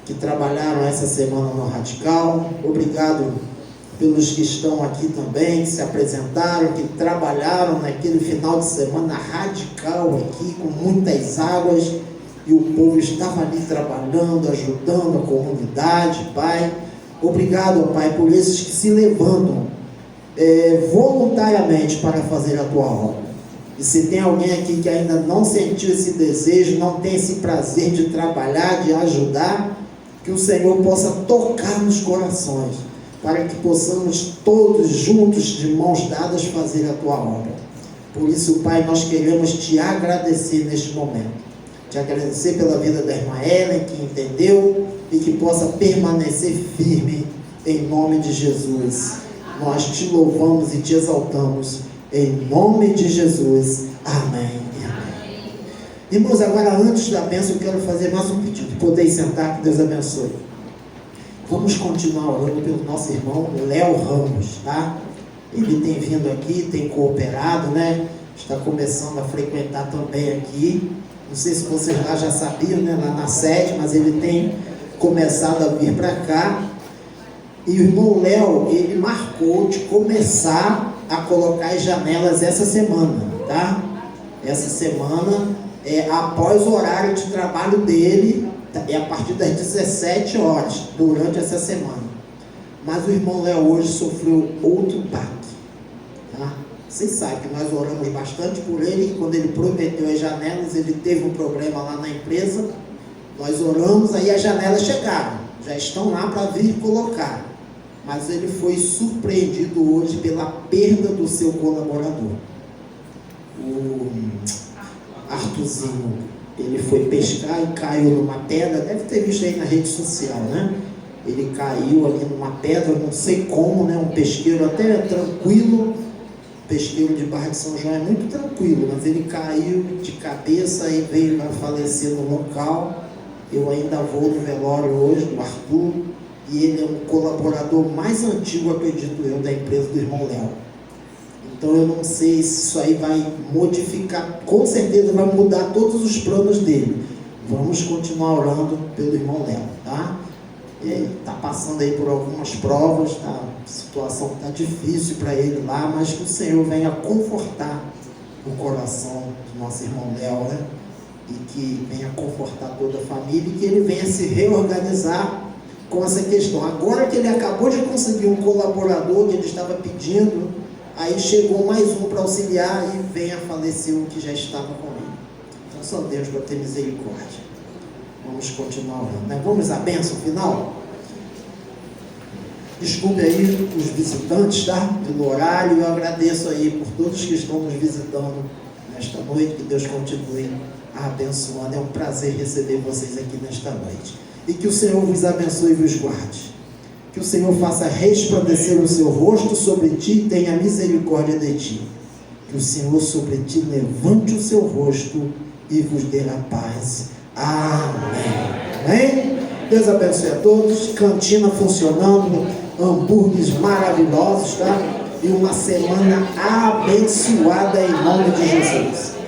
[SPEAKER 9] que trabalharam essa semana no Radical. Obrigado pelos que estão aqui também, que se apresentaram, que trabalharam naquele final de semana radical aqui, com muitas águas, e o povo estava ali trabalhando, ajudando a comunidade, Pai. Obrigado, Pai, por esses que se levantam voluntariamente para fazer a tua obra. E se tem alguém aqui que ainda não sentiu esse desejo, não tem esse prazer de trabalhar, de ajudar, que o Senhor possa tocar nos corações, para que possamos todos juntos, de mãos dadas, fazer a tua obra. Por isso, Pai, nós queremos te agradecer neste momento. Te agradecer pela vida da irmã Ellen, que entendeu e que possa permanecer firme em nome de Jesus. Nós te louvamos e te exaltamos em nome de Jesus. Amém. Amém. Irmãos, agora antes da bênção, eu quero fazer mais um pedido. Podeis sentar, que Deus abençoe. Vamos continuar orando pelo nosso irmão Léo Ramos, tá? Ele tem vindo aqui, tem cooperado, né? Está começando a frequentar também aqui. Não sei se vocês lá já sabiam, né? Lá na sede, mas ele tem começado a vir para cá. E o irmão Léo, ele marcou de começar a colocar as janelas essa semana, tá? Essa semana, após o horário de trabalho dele, a partir das 17 horas, durante essa semana. Mas o irmão Léo hoje sofreu outro baque, tá? Vocês sabem que nós oramos bastante por ele, e quando ele prometeu as janelas, ele teve um problema lá na empresa. Nós oramos, aí as janelas chegaram, já estão lá para vir colocar. Mas ele foi surpreendido hoje pela perda do seu colaborador, o Arthurzinho. Ele foi pescar e caiu numa pedra, deve ter visto aí na rede social, né? Ele caiu ali numa pedra, não sei como, né? Um pesqueiro até tranquilo, pesqueiro de Barra de São João é muito tranquilo, mas ele caiu de cabeça e veio a falecer no local. Eu ainda vou no velório hoje do Arthur, e ele é um colaborador mais antigo, acredito eu, da empresa do irmão Léo. Então eu não sei se isso aí vai modificar, com certeza vai mudar todos os planos dele, Vamos continuar orando pelo irmão Léo, tá? Ele está passando aí por algumas provas, tá? A situação está difícil para ele lá, mas que o Senhor venha confortar o coração do nosso irmão Léo, né? E que venha confortar toda a família e que ele venha se reorganizar com essa questão. Agora que ele acabou de conseguir um colaborador que ele estava pedindo, aí chegou mais um para auxiliar e venha falecer o que já estava com ele. Então só Deus para ter misericórdia. Vamos continuar orando, né? Vamos à bênção final? Desculpe aí os visitantes, tá? Pelo horário, eu agradeço aí por todos que estão nos visitando nesta noite, que Deus continue abençoando. É um prazer receber vocês aqui nesta noite. E que o Senhor vos abençoe e vos guarde. Que o Senhor faça resplandecer o seu rosto sobre ti e tenha misericórdia de ti. Que o Senhor sobre ti levante o seu rosto e vos dê a paz. Amém. Amém? Deus abençoe a todos. Cantina funcionando, hambúrgueres maravilhosos, tá? E uma semana abençoada em nome de Jesus.